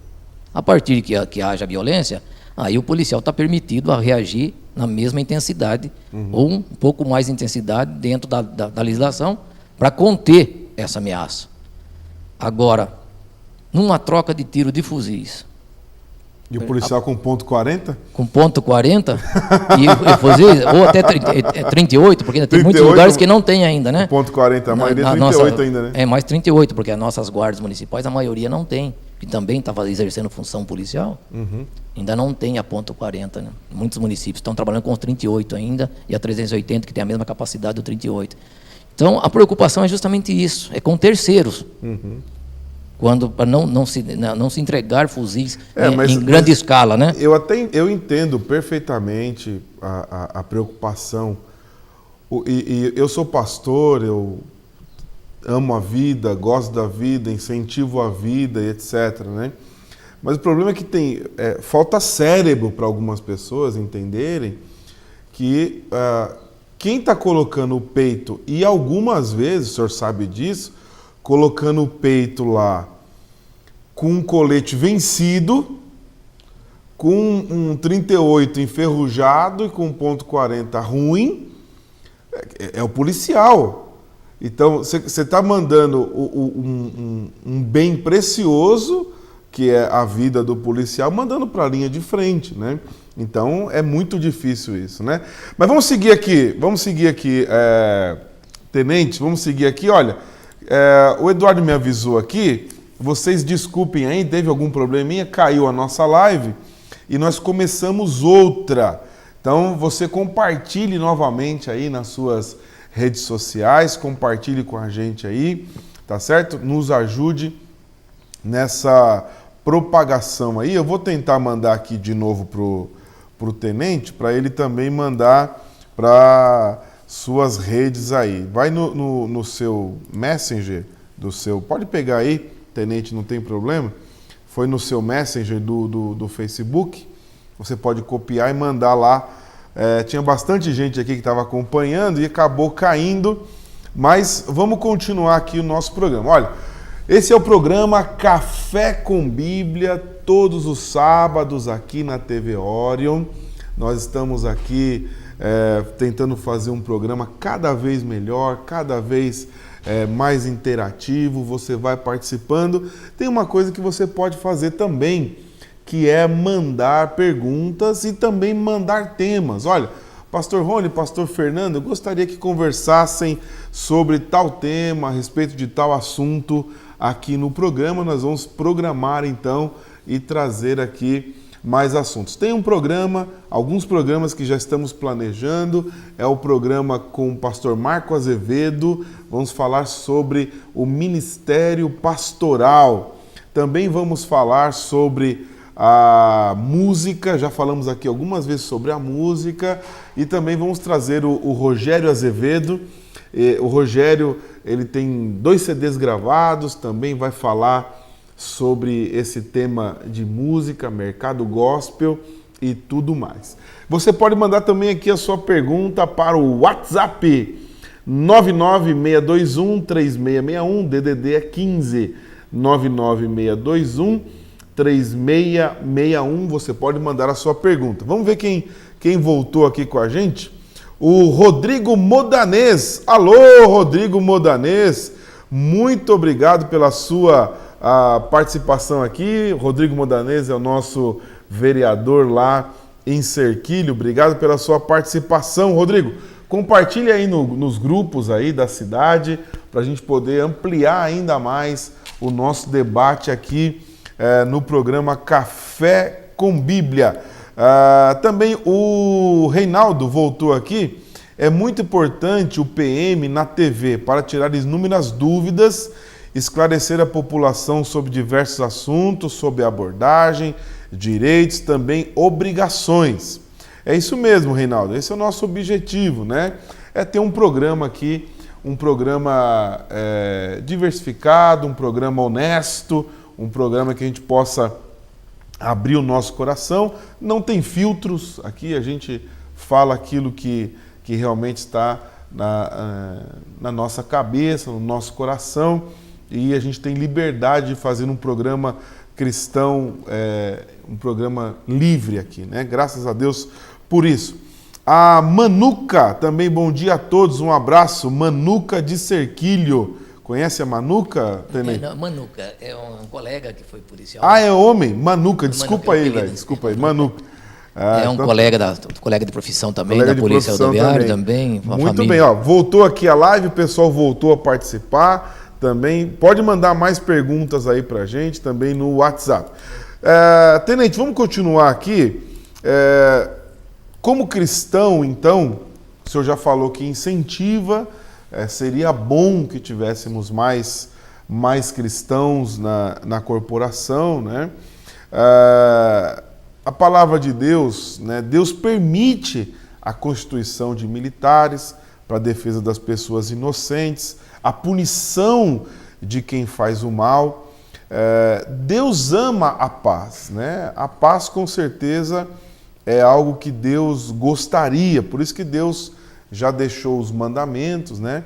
A partir que haja violência, aí o policial está permitido a reagir na mesma intensidade ou um pouco mais intensidade dentro da legislação para conter essa ameaça. Agora, numa troca de tiro de fuzis, e o policial com ponto .40? Com ponto .40 e fuzis, ou até 38, porque ainda tem 38, muitos lugares que não tem ainda, né? Ponto .40, a maioria é 38 ainda, né? É mais 38, porque as nossas guardas municipais, a maioria não tem, que também estava exercendo função policial, ainda não tem a ponto .40, né? Muitos municípios estão trabalhando com os 38 ainda, e a 380, que tem a mesma capacidade do 38. Então, a preocupação é justamente isso, é com terceiros. Quando para não se entregar fuzis em grande escala, né? Eu entendo perfeitamente a preocupação. E eu sou pastor, eu amo a vida, gosto da vida, incentivo a vida e etc, né? Mas o problema é que falta cérebro para algumas pessoas entenderem que quem está colocando o peito, e algumas vezes, o senhor sabe disso, colocando o peito lá com um colete vencido, com um 38 enferrujado e com um ponto .40 ruim, é o policial. Então, você está mandando um bem precioso, que é a vida do policial, mandando para a linha de frente, né? Então, é muito difícil isso, né? Mas vamos seguir aqui, tenente, vamos seguir aqui, olha... o Eduardo me avisou aqui, vocês desculpem aí, teve algum probleminha, caiu a nossa live e nós começamos outra. Então você compartilhe novamente aí nas suas redes sociais, compartilhe com a gente aí, tá certo? Nos ajude nessa propagação aí. Eu vou tentar mandar aqui de novo pro tenente, para ele também mandar para suas redes aí. Vai no seu Messenger, pode pegar aí, tenente, não tem problema. Foi no seu Messenger do Facebook, você pode copiar e mandar lá. Tinha bastante gente aqui que estava acompanhando e acabou caindo, mas vamos continuar aqui o nosso programa. Olha, esse é o programa Café com Bíblia, todos os sábados aqui na TV Orion. Nós estamos aqui tentando fazer um programa cada vez melhor, cada vez mais interativo, você vai participando. Tem uma coisa que você pode fazer também, que é mandar perguntas e também mandar temas. Olha, Pastor Rony, Pastor Fernando, eu gostaria que conversassem sobre tal tema, a respeito de tal assunto aqui no programa. Nós vamos programar então e trazer aqui mais assuntos. Tem um programa, alguns programas que já estamos planejando, é o programa com o pastor Marco Azevedo, vamos falar sobre o ministério pastoral. Também vamos falar sobre a música, já falamos aqui algumas vezes sobre a música, e também vamos trazer o Rogério Azevedo. O Rogério, ele tem 2 CDs gravados, também vai falar sobre esse tema de música, mercado gospel e tudo mais. Você pode mandar também aqui a sua pergunta para o WhatsApp 996213661, DDD é 15 996213661. Você pode mandar a sua pergunta. Vamos ver quem voltou aqui com a gente. O Rodrigo Modanês. Alô, Rodrigo Modanês. Muito obrigado pela sua participação aqui. Rodrigo Modanês é o nosso vereador lá em Serquilho. Obrigado pela sua participação, Rodrigo. Compartilhe aí nos grupos aí da cidade para a gente poder ampliar ainda mais o nosso debate aqui no programa Café com Bíblia. Também o Reinaldo voltou aqui. É muito importante o PM na TV para tirar inúmeras dúvidas, esclarecer a população sobre diversos assuntos, sobre abordagem, direitos, também obrigações. É isso mesmo, Reinaldo, esse é o nosso objetivo, né? É ter um programa aqui, um programa diversificado, um programa honesto, um programa que a gente possa abrir o nosso coração. Não tem filtros, aqui a gente fala aquilo que realmente está na nossa cabeça, no nosso coração, e a gente tem liberdade de fazer um programa cristão, um programa livre aqui, né? Graças a Deus por isso. A Manuca, também bom dia a todos, um abraço. Manuca de Serquilho. Conhece a Manuca, Tenente? Não, Manuca, é um colega que foi policial. É homem? Manuca, desculpa aí, velho. Desculpa aí, Manuca. É um colega de profissão também, da Polícia Rodoviária também. Muito bem, voltou aqui a live, o pessoal voltou a participar também. Pode mandar mais perguntas aí pra gente também no WhatsApp. Tenente, vamos continuar aqui. Como cristão, então, o senhor já falou que incentiva, seria bom que tivéssemos mais cristãos na corporação, né? A palavra de Deus, né? Deus permite a constituição de militares para a defesa das pessoas inocentes, a punição de quem faz o mal. Deus ama a paz, né? A paz, com certeza, é algo que Deus gostaria, por isso que Deus já deixou os mandamentos, né?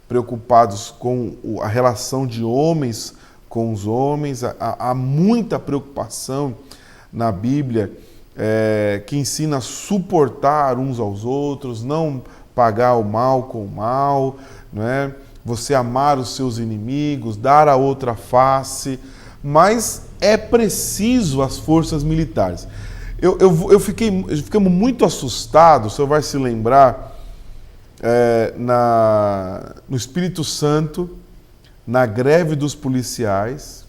Preocupados com a relação de homens com os homens. Há muita preocupação na Bíblia que ensina a suportar uns aos outros, não pagar o mal com o mal, né? Você amar os seus inimigos, dar a outra face, mas é preciso as forças militares. Ficamos muito assustados, o senhor vai se lembrar, no Espírito Santo, na greve dos policiais.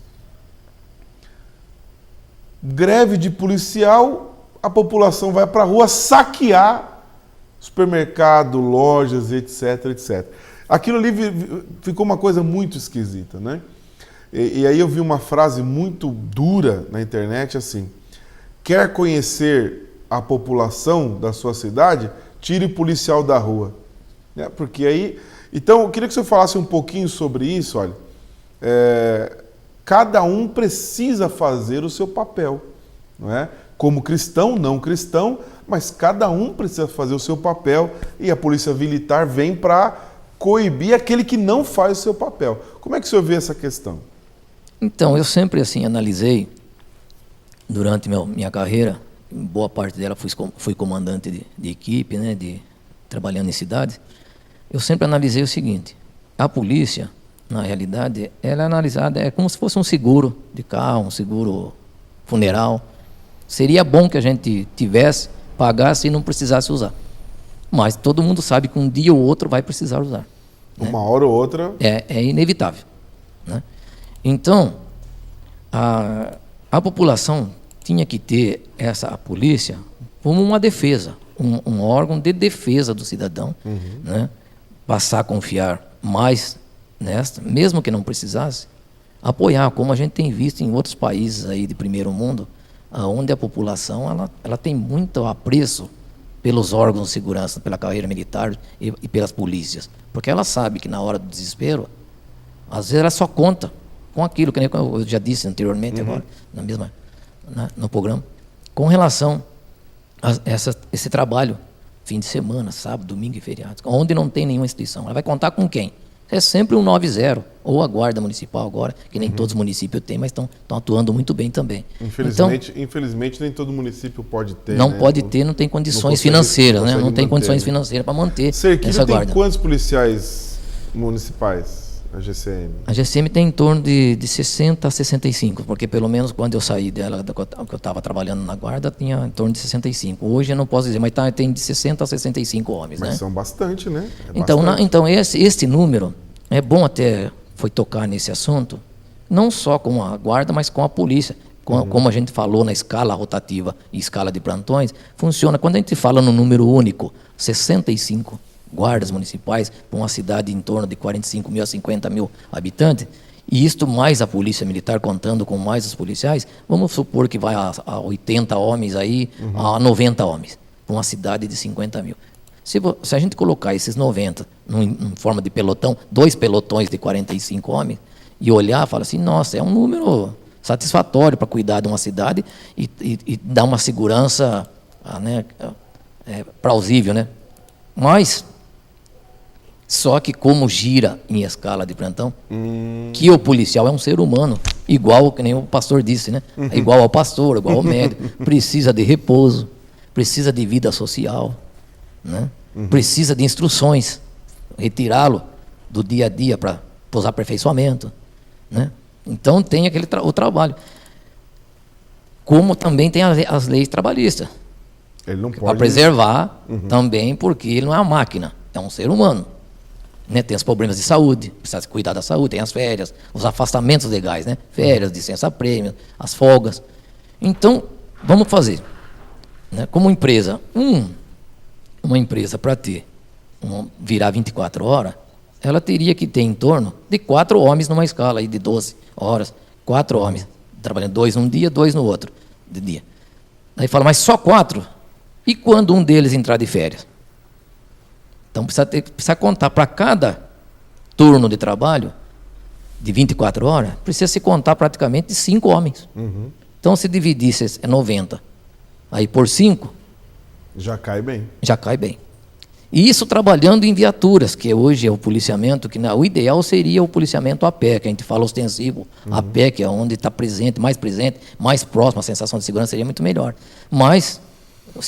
Greve de policial, a população vai para a rua saquear supermercado, lojas, etc, etc. Aquilo ali ficou uma coisa muito esquisita, né? E aí eu vi uma frase muito dura na internet assim: quer conhecer a população da sua cidade? Tire o policial da rua. Porque aí... Então, eu queria que o senhor falasse um pouquinho sobre isso. Olha, cada um precisa fazer o seu papel, não é? Como cristão, não cristão, mas cada um precisa fazer o seu papel, e a polícia militar vem para coibir aquele que não faz o seu papel. Como é que o senhor vê essa questão? Então, eu sempre assim analisei, durante minha carreira, boa parte dela fui comandante de equipe, né, trabalhando em cidades. Eu sempre analisei o seguinte: a polícia, na realidade, ela é analisada como se fosse um seguro de carro, um seguro funeral. Seria bom que a gente pagasse e não precisasse usar. Mas todo mundo sabe que um dia ou outro vai precisar usar. Uma hora ou outra... É inevitável, né? Então, a população tinha que ter a polícia como uma defesa, um órgão de defesa do cidadão, né? Passar a confiar mais nesta, mesmo que não precisasse, apoiar, como a gente tem visto em outros países aí de primeiro mundo, onde a população ela tem muito apreço pelos órgãos de segurança, pela carreira militar e pelas polícias, porque ela sabe que na hora do desespero, às vezes ela só conta com aquilo, que nem eu já disse anteriormente, agora, no programa, com relação a esse trabalho, fim de semana, sábado, domingo e feriados, onde não tem nenhuma instituição. Ela vai contar com quem? É sempre um 90, ou a Guarda Municipal agora, que nem todos os municípios têm, mas estão atuando muito bem também. Infelizmente, nem todo município pode ter. Não pode ter, não tem condições financeiras, né? Não tem condições financeiras para manter essa guarda. Tem quantos policiais municipais? a GCM? A GCM tem em torno de 60 a 65, porque pelo menos quando eu saí dela, que eu estava trabalhando na guarda, tinha em torno de 65. Hoje eu não posso dizer, mas tem de 60 a 65 homens. Mas né? são bastante, né? Então esse número, é bom até foi tocar nesse assunto, não só com a guarda, mas com a polícia. Como a gente falou na escala rotativa e escala de plantões, funciona. Quando a gente fala no número único, 65 guardas municipais para uma cidade em torno de 45 mil a 50 mil habitantes, e isto mais a polícia militar contando com mais os policiais, vamos supor que vai a 80 homens aí, a 90 homens, para uma cidade de 50 mil. Se a gente colocar esses 90 em forma de pelotão, 2 pelotões de 45 homens, e olhar, fala assim, nossa, é um número satisfatório para cuidar de uma cidade e dar uma segurança né, plausível, né? Mas, só que como gira em escala de plantão, que o policial é um ser humano, igual, que nem o pastor disse, né? É igual ao pastor, igual ao médico, precisa de repouso, precisa de vida social, né? Precisa de instruções, retirá-lo do dia a dia para os aperfeiçoamento, né? Então tem o trabalho. Como também tem as leis trabalhistas. Ele não pode... Para preservar também, porque ele não é uma máquina, é um ser humano. Né? Tem os problemas de saúde, precisa cuidar da saúde, tem as férias, os afastamentos legais, né? Férias, licença-prêmio, as folgas. Então, vamos fazer. Né? Como empresa, uma empresa para virar 24 horas, ela teria que ter em torno de 4 homens numa escala aí de 12 horas. 4 homens, trabalhando 2 num dia, 2 no outro de dia. Aí fala, mas só 4? E quando um deles entrar de férias? Então precisa contar para cada turno de trabalho de 24 horas, precisa se contar praticamente de 5 homens. Então se dividisse 90, aí por 5... Já cai bem. Já cai bem. E isso trabalhando em viaturas, que hoje é o policiamento, que o ideal seria o policiamento a pé, que a gente fala ostensivo, a pé, que é onde está presente, mais próximo, a sensação de segurança seria muito melhor. Mas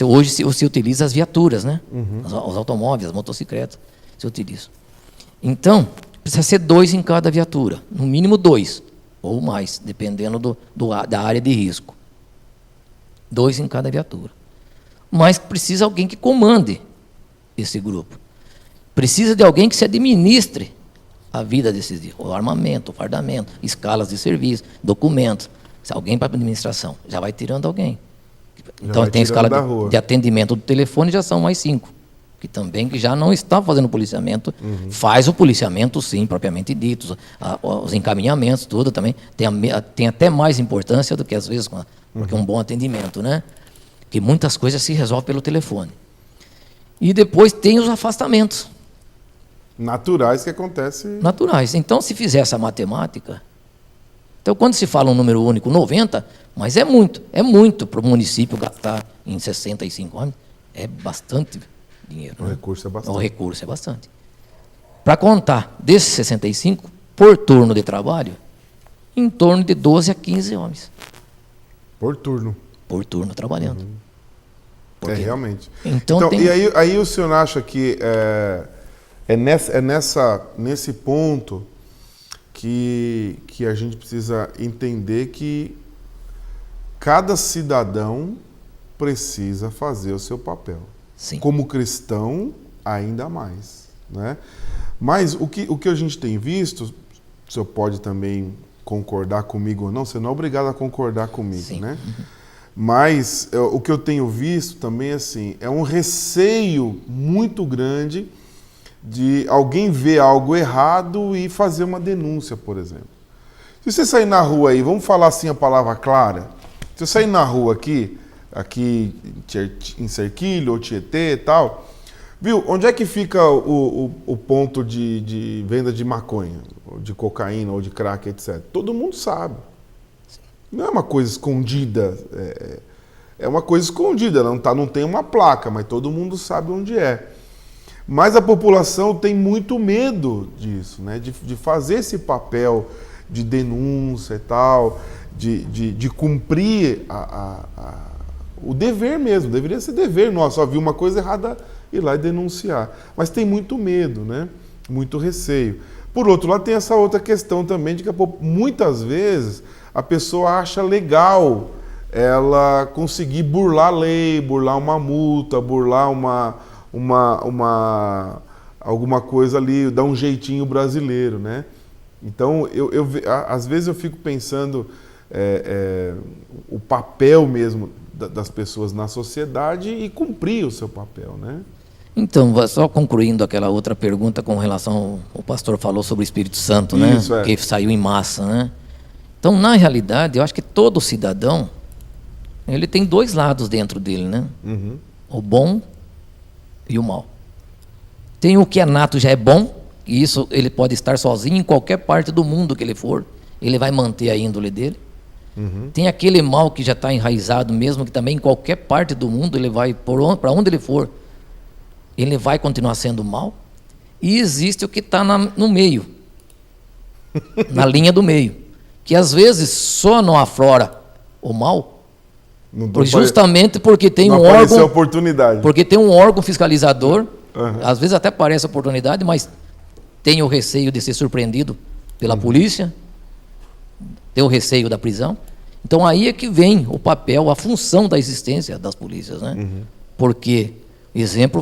hoje se utiliza as viaturas, né? Os automóveis, as motocicletas se utilizam. Então, precisa ser 2 em cada viatura, no mínimo 2, ou mais, dependendo da área de risco. 2 em cada viatura. Mas precisa alguém que comande esse grupo. Precisa de alguém que se administre a vida desses dias. O armamento, o fardamento, escalas de serviço, documentos. Se alguém para a administração, já vai tirando alguém. Então tem a escala de atendimento do telefone, já são mais 5. Que já não está fazendo policiamento, faz o policiamento sim, propriamente dito, os encaminhamentos, tudo também, tem até mais importância do que às vezes, porque um bom atendimento, né? Que muitas coisas se resolvem pelo telefone. E depois tem os afastamentos. Naturais que acontecem. Naturais. Então, se fizer essa matemática... Então, quando se fala um número único, 90, mas é muito para o município gastar em 65 anos, é bastante dinheiro. O recurso é bastante. O recurso é bastante. Para contar desses 65, por turno de trabalho, em torno de 12 a 15 homens. Por turno. Por turno trabalhando. Porque... realmente. Então e aí o senhor acha que nesse ponto que a gente precisa entender que cada cidadão precisa fazer o seu papel. Sim. Como cristão, ainda mais. Né? Mas o que a gente tem visto, o senhor pode também concordar comigo ou não, você não é obrigado a concordar comigo, sim, né? Mas o que eu tenho visto também assim, é um receio muito grande de alguém ver algo errado e fazer uma denúncia, por exemplo. Se você sair na rua aí, vamos falar assim a palavra clara, se eu sair na rua aqui em Cerquilho ou Tietê e tal, viu, onde é que fica o ponto de venda de maconha, ou de cocaína ou de crack, etc? Todo mundo sabe. Não é uma coisa escondida, é uma coisa escondida, não tem uma placa, mas todo mundo sabe onde é. Mas a população tem muito medo disso, né? De fazer esse papel de denúncia e tal, de cumprir o dever mesmo, deveria ser dever nosso, só viu uma coisa errada, ir lá e denunciar. Mas tem muito medo, né? Muito receio. Por outro lado, tem essa outra questão também de que muitas vezes a pessoa acha legal ela conseguir burlar a lei, burlar uma multa, burlar alguma coisa ali, dar um jeitinho brasileiro, né? Então, às vezes eu fico pensando o papel mesmo das pessoas na sociedade e cumprir o seu papel, né? Então, só concluindo aquela outra pergunta com relação, o pastor falou sobre o Espírito Santo, Isso, né? Que saiu em massa, né? Então, na realidade, eu acho que todo cidadão, ele tem dois lados dentro dele, né? Uhum. O bom e o mal. Tem o que é nato, já é bom, e isso ele pode estar sozinho em qualquer parte do mundo que ele for, ele vai manter a índole dele. Uhum. Tem aquele mal que já está enraizado mesmo, que também em qualquer parte do mundo ele vai, para onde ele for, ele vai continuar sendo mal. E existe o que está no meio, na linha do meio, que às vezes só não aflora o mal, justamente porque tem um órgão, oportunidade. porque tem um órgão fiscalizador. Às vezes até parece oportunidade, mas tem o receio de ser surpreendido pela polícia, tem o receio da prisão. Então aí é que vem o papel, a função da existência das polícias, né? Porque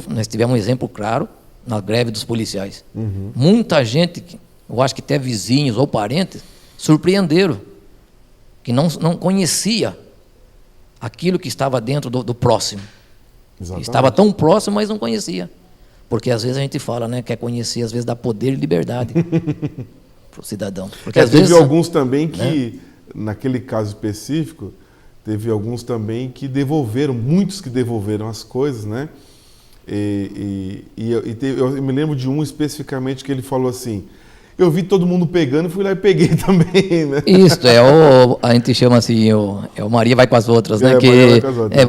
nós tivemos um exemplo claro na greve dos policiais. Muita gente, eu acho que até vizinhos ou parentes, surpreenderam, que não conhecia aquilo que estava dentro do próximo. Exatamente. Estava tão próximo, mas não conhecia. Porque às vezes a gente fala, né, quer conhecer, às vezes dá poder e liberdade para o cidadão. Porque às vezes alguns também que, naquele caso específico, teve alguns também que devolveram, muitos que devolveram as coisas, né? Eu me lembro de um especificamente que ele falou assim: eu vi todo mundo pegando, fui lá e peguei também, né? Isso, a gente chama assim, o Maria vai com as outras, né?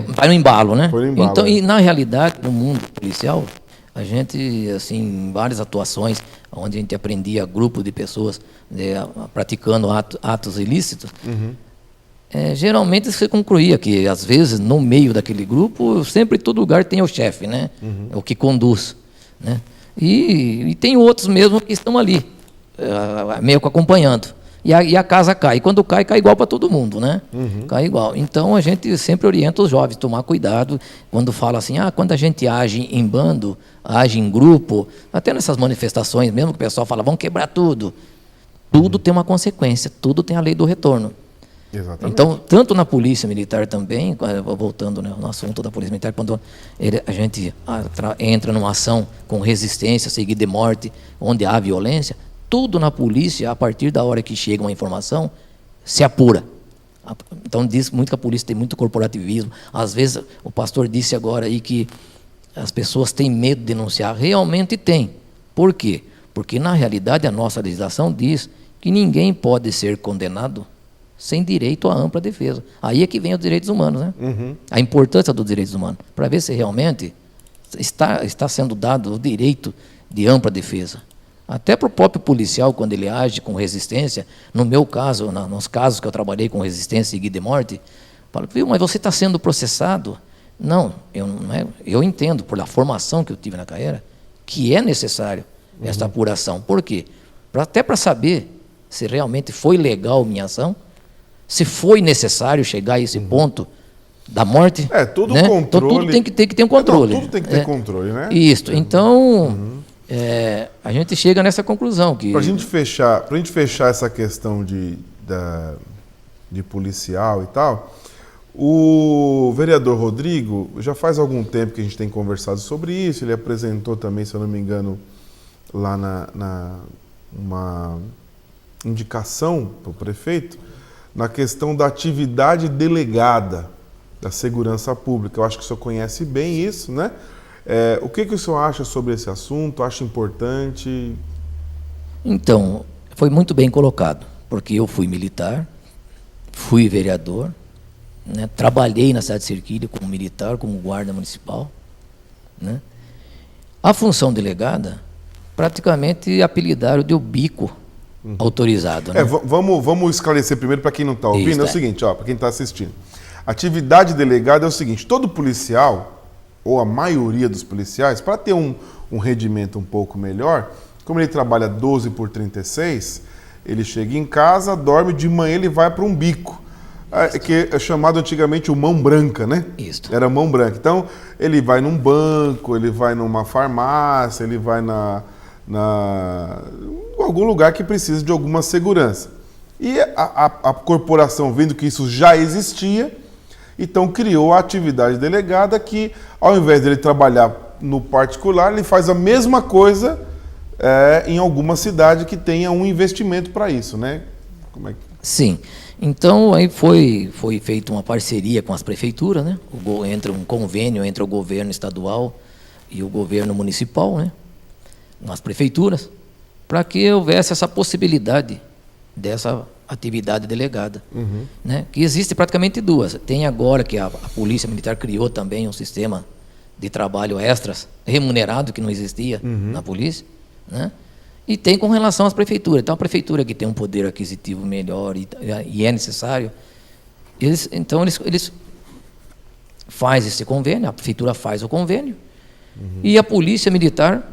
Vai no embalo, né? Foi no embalo, então, e na realidade, no mundo policial, a gente, assim, em várias atuações, onde a gente aprendia grupo de pessoas praticando atos ilícitos, geralmente se concluía que, às vezes, no meio daquele grupo, sempre em todo lugar tem o chefe, né? O que conduz, né? E tem outros mesmo que estão ali, meio que acompanhando. E a casa cai. E quando cai igual para todo mundo, né? Cai igual. Então, a gente sempre orienta os jovens a tomar cuidado quando fala assim, quando a gente age em bando, age em grupo, até nessas manifestações mesmo, que o pessoal fala, vão quebrar tudo. Tudo tem uma consequência, tudo tem a lei do retorno. Exatamente. Então, tanto na polícia militar também, voltando, né, no assunto da polícia militar, quando a gente entra numa ação com resistência, seguida de morte, onde há violência, tudo na polícia, a partir da hora que chega uma informação, se apura. Então, diz muito que a polícia tem muito corporativismo. Às vezes, o pastor disse agora aí que as pessoas têm medo de denunciar. Realmente tem. Por quê? Porque, na realidade, a nossa legislação diz que ninguém pode ser condenado sem direito à ampla defesa. Aí é que vem os direitos humanos, né? A importância dos direitos humanos, para ver se realmente está sendo dado o direito de ampla defesa. Até para o próprio policial, quando ele age com resistência, no meu caso, nos casos que eu trabalhei com resistência seguida de morte, falo, viu, mas você está sendo processado? Não, eu entendo, por a formação que eu tive na carreira, que é necessário essa apuração. Por quê? Até para saber se realmente foi legal minha ação, se foi necessário chegar a esse ponto da morte. Todo né? controle. Então, tudo tem que ter um controle. Tudo tem que ter controle, né? Isso. Então, a gente chega nessa conclusão. Para a gente fechar essa questão de policial e tal, o vereador Rodrigo, já faz algum tempo que a gente tem conversado sobre isso, ele apresentou também, se eu não me engano, lá uma indicação para o prefeito, na questão da atividade delegada da segurança pública. Eu acho que o senhor conhece bem isso, né? O que o senhor acha sobre esse assunto? Acha importante? Então, foi muito bem colocado, porque eu fui militar, fui vereador, né? Trabalhei na cidade de Serquilho como militar, como guarda municipal, né? A função delegada, praticamente apelidaram de o bico autorizado. Né? Vamos esclarecer primeiro para quem não está ouvindo. É o seguinte, para quem está assistindo. Atividade delegada é o seguinte: todo policial, ou a maioria dos policiais, para ter um rendimento um pouco melhor, Como ele trabalha 12 por 36, ele chega em casa, dorme, de manhã ele vai para um bico, que é chamado antigamente o mão branca, né? Isso. Era mão branca. Então, ele vai num banco, ele vai numa farmácia, ele vai em algum lugar que precisa de alguma segurança. E a corporação, vendo que isso já existia, então criou a atividade delegada que, ao invés dele trabalhar no particular, ele faz a mesma coisa em alguma cidade que tenha um investimento para isso, né? Como é que... Sim. Então, aí foi feita uma parceria com as prefeituras, né? Entre um convênio entre o governo estadual e o governo municipal, né? Nas prefeituras, para que houvesse essa possibilidade dessa atividade delegada, né? Que existe praticamente duas. Tem agora que a Polícia Militar criou também um sistema de trabalho extras remunerado que não existia na polícia, né? E tem com relação às prefeituras. Então, a prefeitura que tem um poder aquisitivo melhor e é necessário, eles fazem esse convênio, a prefeitura faz o convênio, e a Polícia Militar,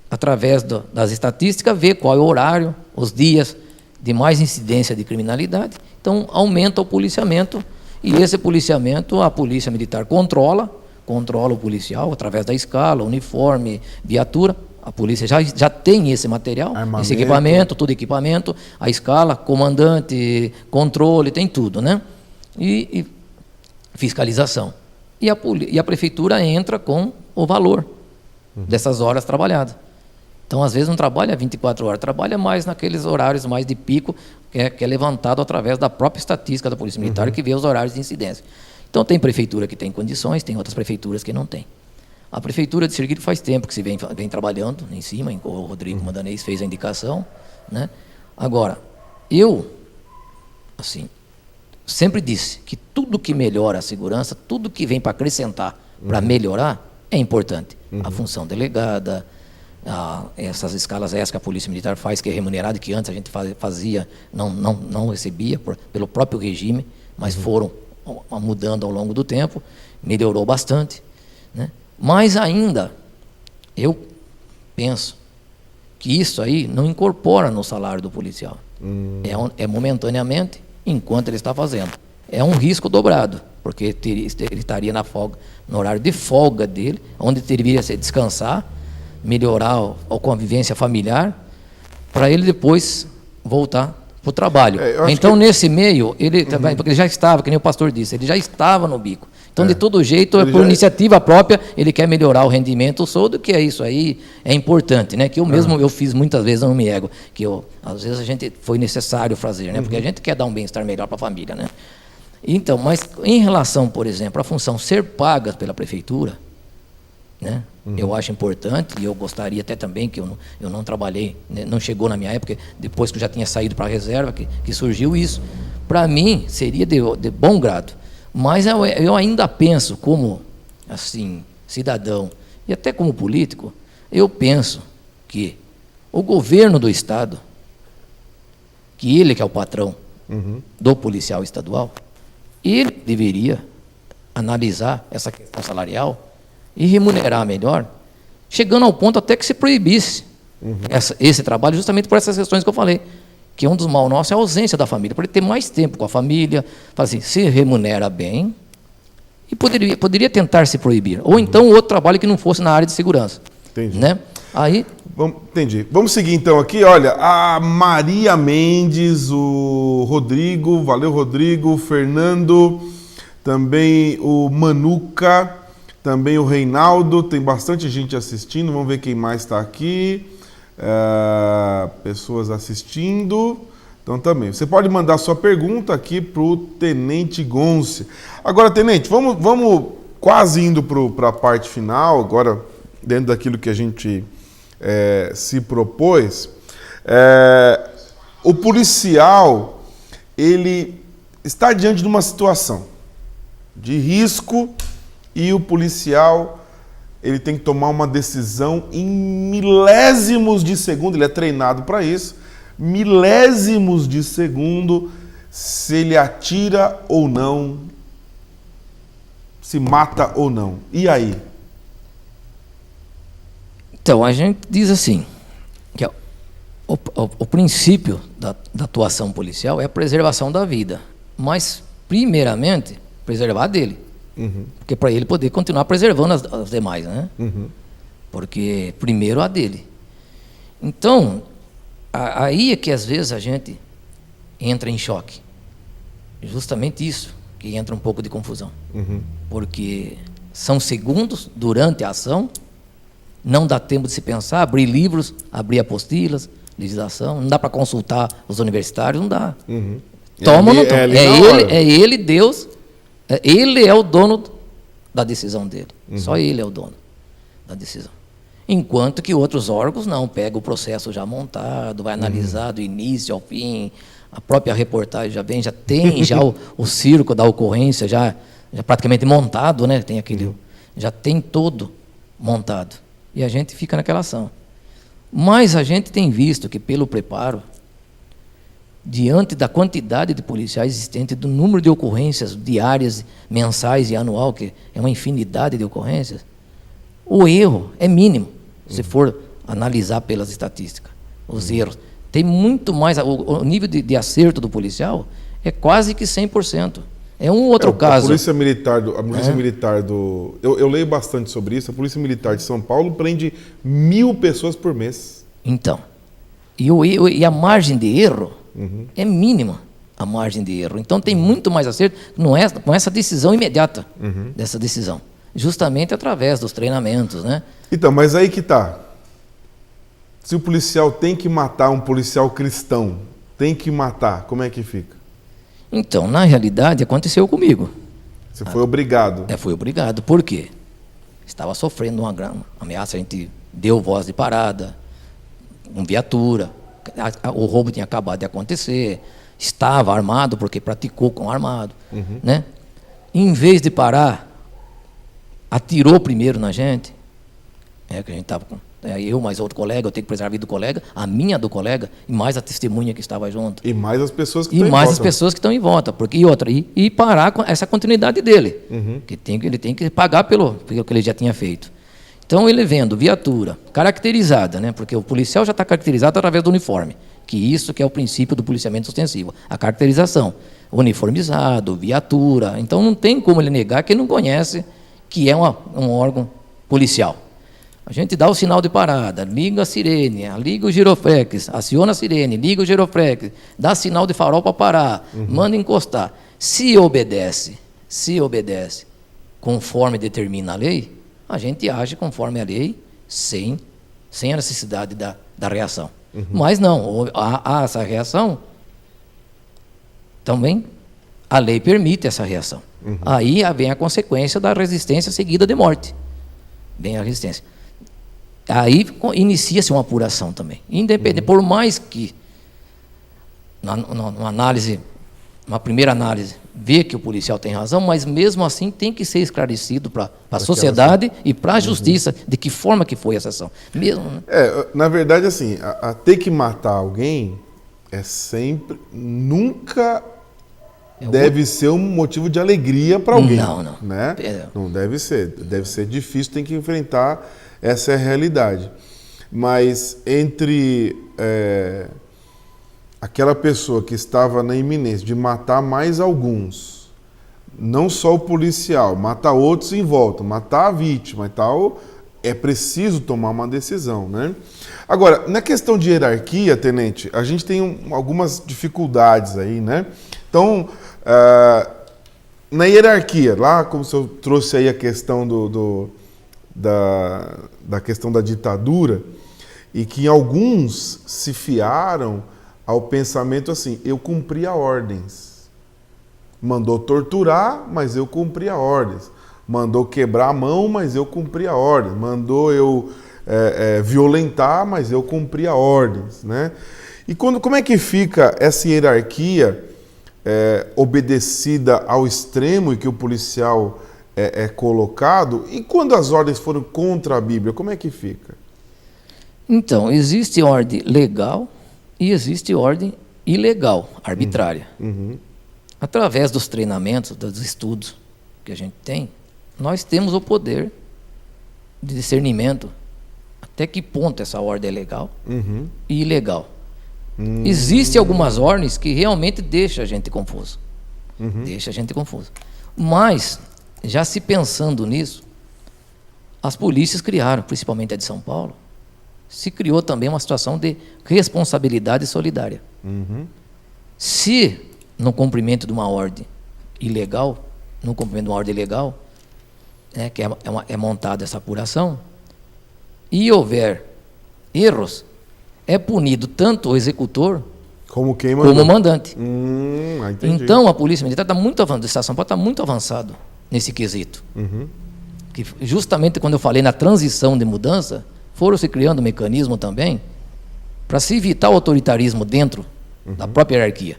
através das estatísticas, vê qual é o horário, os dias de mais incidência de criminalidade. Então, aumenta o policiamento, e esse policiamento a Polícia Militar controla o policial através da escala, uniforme, viatura. A polícia já tem esse material, esse equipamento, tudo equipamento, a escala, comandante, controle, tem tudo, né? E fiscalização. E a prefeitura entra com o valor dessas horas trabalhadas. Então, às vezes, não trabalha 24 horas, trabalha mais naqueles horários mais de pico, que é levantado através da própria estatística da Polícia Militar, que vê os horários de incidência. Então, tem prefeitura que tem condições, tem outras prefeituras que não têm. A Prefeitura de Sergipe faz tempo que se vem trabalhando em cima, o Rodrigo Mandanês fez a indicação, né? Agora, eu, assim, sempre disse que tudo que melhora a segurança, tudo que vem para acrescentar, para melhorar, é importante. A função delegada, essas escalas extras que a Polícia Militar faz, que é remunerada, que antes a gente fazia, não recebia pelo próprio regime, mas foram mudando ao longo do tempo, melhorou bastante, né? Mas ainda, eu penso que isso aí não incorpora no salário do policial. É momentaneamente, enquanto ele está fazendo. É um risco dobrado, porque ele estaria no horário de folga dele, onde deveria se descansar, melhorar a convivência familiar, para ele depois voltar para o trabalho. Então, nesse meio, ele também, porque ele já estava, que nem o pastor disse, ele já estava no bico. Então, de todo jeito, por iniciativa própria, ele quer melhorar o rendimento, o soldo, que é isso aí, é importante, né? Que eu mesmo eu fiz muitas vezes, não me ego, que às vezes a gente foi necessário fazer, né? Porque a gente quer dar um bem-estar melhor para a família, né? Então, mas em relação, por exemplo, à função ser paga pela prefeitura, né? Eu acho importante, e eu gostaria até também que eu não trabalhei, né? Não chegou na minha época, depois que eu já tinha saído para a reserva, que surgiu isso. Para mim, seria de bom grado. Mas eu ainda penso, como assim, cidadão e até como político, eu penso que o governo do Estado, que ele que é o patrão do policial estadual, ele deveria analisar essa questão salarial e remunerar melhor, chegando ao ponto até que se proibisse esse trabalho, justamente por essas questões que eu falei, que um dos mal nossos é a ausência da família, para ele ter mais tempo com a família, assim, se remunera bem, e poderia tentar se proibir. Ou então outro trabalho que não fosse na área de segurança. Entendi. Né? Aí... Entendi. Vamos seguir então aqui, olha, a Maria Mendes, o Rodrigo, valeu Rodrigo, o Fernando, também o Manuca, também o Reinaldo, tem bastante gente assistindo, vamos ver quem mais está aqui. Pessoas assistindo. Então também, você pode mandar sua pergunta aqui para o Tenente Gonce. Agora, Tenente, vamos quase indo para a parte final, agora dentro daquilo que a gente se propôs. O policial, ele está diante de uma situação de risco e o policial... ele tem que tomar uma decisão em milésimos de segundo, ele é treinado para isso, milésimos de segundo, se ele atira ou não, se mata ou não. E aí? Então, a gente diz assim, que O princípio da atuação policial é a preservação da vida, mas, primeiramente, preservar a dele. Porque para ele poder continuar preservando as demais, né? Porque primeiro a dele. Então, aí é que às vezes a gente entra em choque. Justamente isso que entra um pouco de confusão. Porque são segundos durante a ação, não dá tempo de se pensar, abrir livros, abrir apostilas, legislação, não dá para consultar os universitários, não dá. Toma ou não toma? É ele, Deus, ele é o dono da decisão dele. Só ele é o dono da decisão. Enquanto que outros órgãos não, pega o processo já montado, vai analisar do início ao fim, a própria reportagem já vem, já tem já o circo da ocorrência já praticamente montado, né? Tem aquele, já tem todo montado. E a gente fica naquela ação. Mas a gente tem visto que pelo preparo, diante da quantidade de policiais existentes, do número de ocorrências diárias, mensais e anual, que é uma infinidade de ocorrências, o erro é mínimo, se for analisar pelas estatísticas. Os erros. Tem muito mais, o nível de acerto do policial é quase que 100%. É um outro caso. A Polícia Militar eu leio bastante sobre isso. A Polícia Militar de São Paulo prende 1.000 pessoas por mês. Então, e a margem de erro é mínima, a margem de erro. Então tem muito mais acerto com essa decisão imediata dessa decisão, justamente através dos treinamentos, né? Então, mas aí que tá. Se o policial tem que matar um policial cristão, tem que matar, como é que fica? Então, na realidade, aconteceu comigo. Você foi obrigado? Fui obrigado. Por quê? Estava sofrendo uma grande ameaça, a gente deu voz de parada, com viatura, o roubo tinha acabado de acontecer, estava armado, porque praticou com armado, né? Em vez de parar, atirou primeiro na gente, que a gente estava com... eu mais outro colega, eu tenho que preservar a vida do colega, a minha do colega, e mais a testemunha que estava junto. E mais as pessoas que estão em volta. E mais as pessoas que estão em volta. E parar com essa continuidade dele. Que ele tem que pagar pelo que ele já tinha feito. Então, ele vendo viatura caracterizada, né? Porque o policial já está caracterizado através do uniforme, que isso que é o princípio do policiamento ostensivo, a caracterização. Uniformizado, viatura. Então, não tem como ele negar que ele não conhece que é um órgão policial. A gente dá o sinal de parada, liga a sirene, liga o giroflex, aciona a sirene, liga o giroflex, dá sinal de farol para parar, manda encostar. Se obedece conforme determina a lei, a gente age conforme a lei, sem a necessidade da reação. Mas não, há essa reação, também a lei permite essa reação. Aí vem a consequência da resistência seguida de morte. Vem a resistência. Aí inicia-se uma apuração também. Independente, por mais que numa primeira análise, vê que o policial tem razão, mas mesmo assim tem que ser esclarecido para a sociedade e para a justiça de que forma que foi essa ação. Mesmo, né? Na verdade, assim, a ter que matar alguém nunca deve ser um motivo de alegria para alguém. Não. Né? Não deve ser. Deve ser difícil, tem que enfrentar. Essa é a realidade. Mas entre aquela pessoa que estava na iminência de matar mais alguns, não só o policial, matar outros em volta, matar a vítima e tal, é preciso tomar uma decisão, né? Agora, na questão de hierarquia, tenente, a gente tem algumas dificuldades aí, né? Então, na hierarquia, lá como o senhor trouxe aí a questão da questão da ditadura, e que alguns se fiaram ao pensamento assim, eu cumpria ordens. Mandou torturar, mas eu cumpria ordens. Mandou quebrar a mão, mas eu cumpria ordens. Mandou eu violentar, mas eu cumpria ordens, né? E como é que fica essa hierarquia obedecida ao extremo e que o policial é colocado, e quando as ordens foram contra a Bíblia, como é que fica? Então, existe ordem legal e existe ordem ilegal, arbitrária. Através dos treinamentos, dos estudos que a gente tem, nós temos o poder de discernimento até que ponto essa ordem é legal e ilegal. Existem algumas ordens que realmente deixam a gente confuso. Deixa a gente confuso. Mas, já se pensando nisso, as polícias criaram, principalmente a de São Paulo, se criou também uma situação de responsabilidade solidária. Se, no cumprimento de uma ordem ilegal, que é montada essa apuração, e houver erros, é punido tanto o executor como o mandante. Entendi. Então, a Polícia Militar está muito avançada, o Estado de São Paulo está muito avançado nesse quesito. Que justamente quando eu falei na transição de mudança, foram se criando um mecanismo também para se evitar o autoritarismo dentro da própria hierarquia.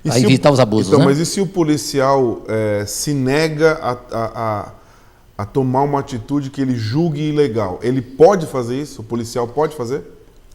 Para evitar os abusos. Então, né? Mas e se o policial se nega a tomar uma atitude que ele julgue ilegal? Ele pode fazer isso? O policial pode fazer?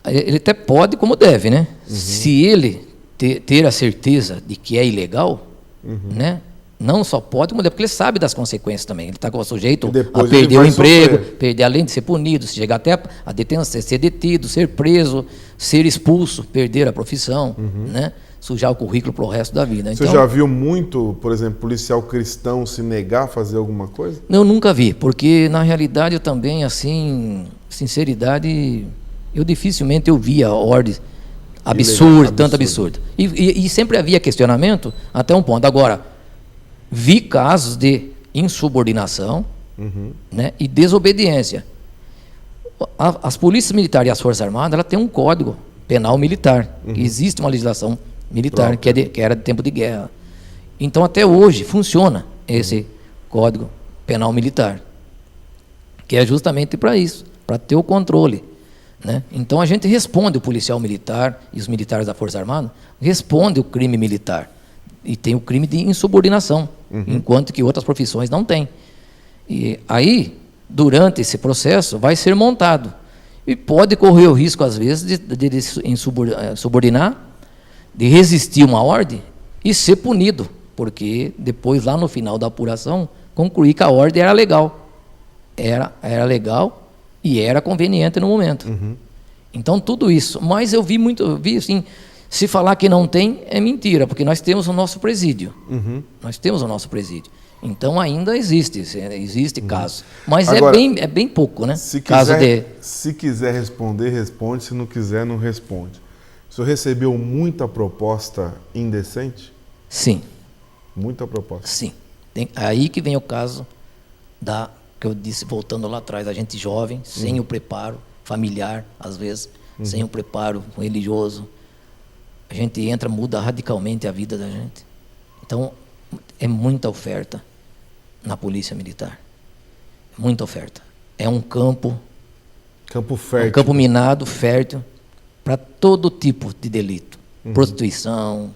Ele até pode, como deve, né? Se ele ter a certeza de que é ilegal, né? Não só pode, como deve, porque ele sabe das consequências também. Ele está sujeito a perder o emprego, perder, além de ser punido, se chegar até a detenção, ser detido, ser preso, ser expulso, perder a profissão, né? Sujar o currículo para o resto da vida. Você já viu muito, por exemplo, policial cristão se negar a fazer alguma coisa? Eu nunca vi, porque na realidade eu também, assim, sinceridade, eu dificilmente via ordens absurdas, tanto absurda. E sempre havia questionamento até um ponto. Agora, vi casos de insubordinação, né, e desobediência. As polícias militares e as Forças Armadas, ela tem um código penal militar. Existe uma legislação militar que era de tempo de guerra. Então, até hoje, funciona esse código penal militar, que é justamente para isso, para ter o controle. Né? Então, a gente responde, o policial militar e os militares da Força Armada, responde o crime militar. E tem o crime de insubordinação, enquanto que outras profissões não têm. E aí, durante esse processo, vai ser montado. E pode correr o risco, às vezes, de subordinar, de resistir uma ordem e ser punido, porque depois, lá no final da apuração, concluir que a ordem era legal. Era legal e era conveniente no momento. Então, tudo isso. Mas eu vi assim, se falar que não tem, é mentira, porque nós temos o nosso presídio. Nós temos o nosso presídio. Então, ainda existe caso. Mas agora, é bem pouco, né? Se quiser responder, responde. Se não quiser, não responde. O senhor recebeu muita proposta indecente? Sim. Muita proposta? Sim. Aí que vem o caso que eu disse, voltando lá atrás, a gente jovem, sem o preparo familiar, às vezes, sem o preparo religioso. A gente entra, muda radicalmente a vida da gente. Então, é muita oferta na Polícia Militar. Muita oferta. É um campo fértil. Um campo minado, fértil, para todo tipo de delito. Prostituição,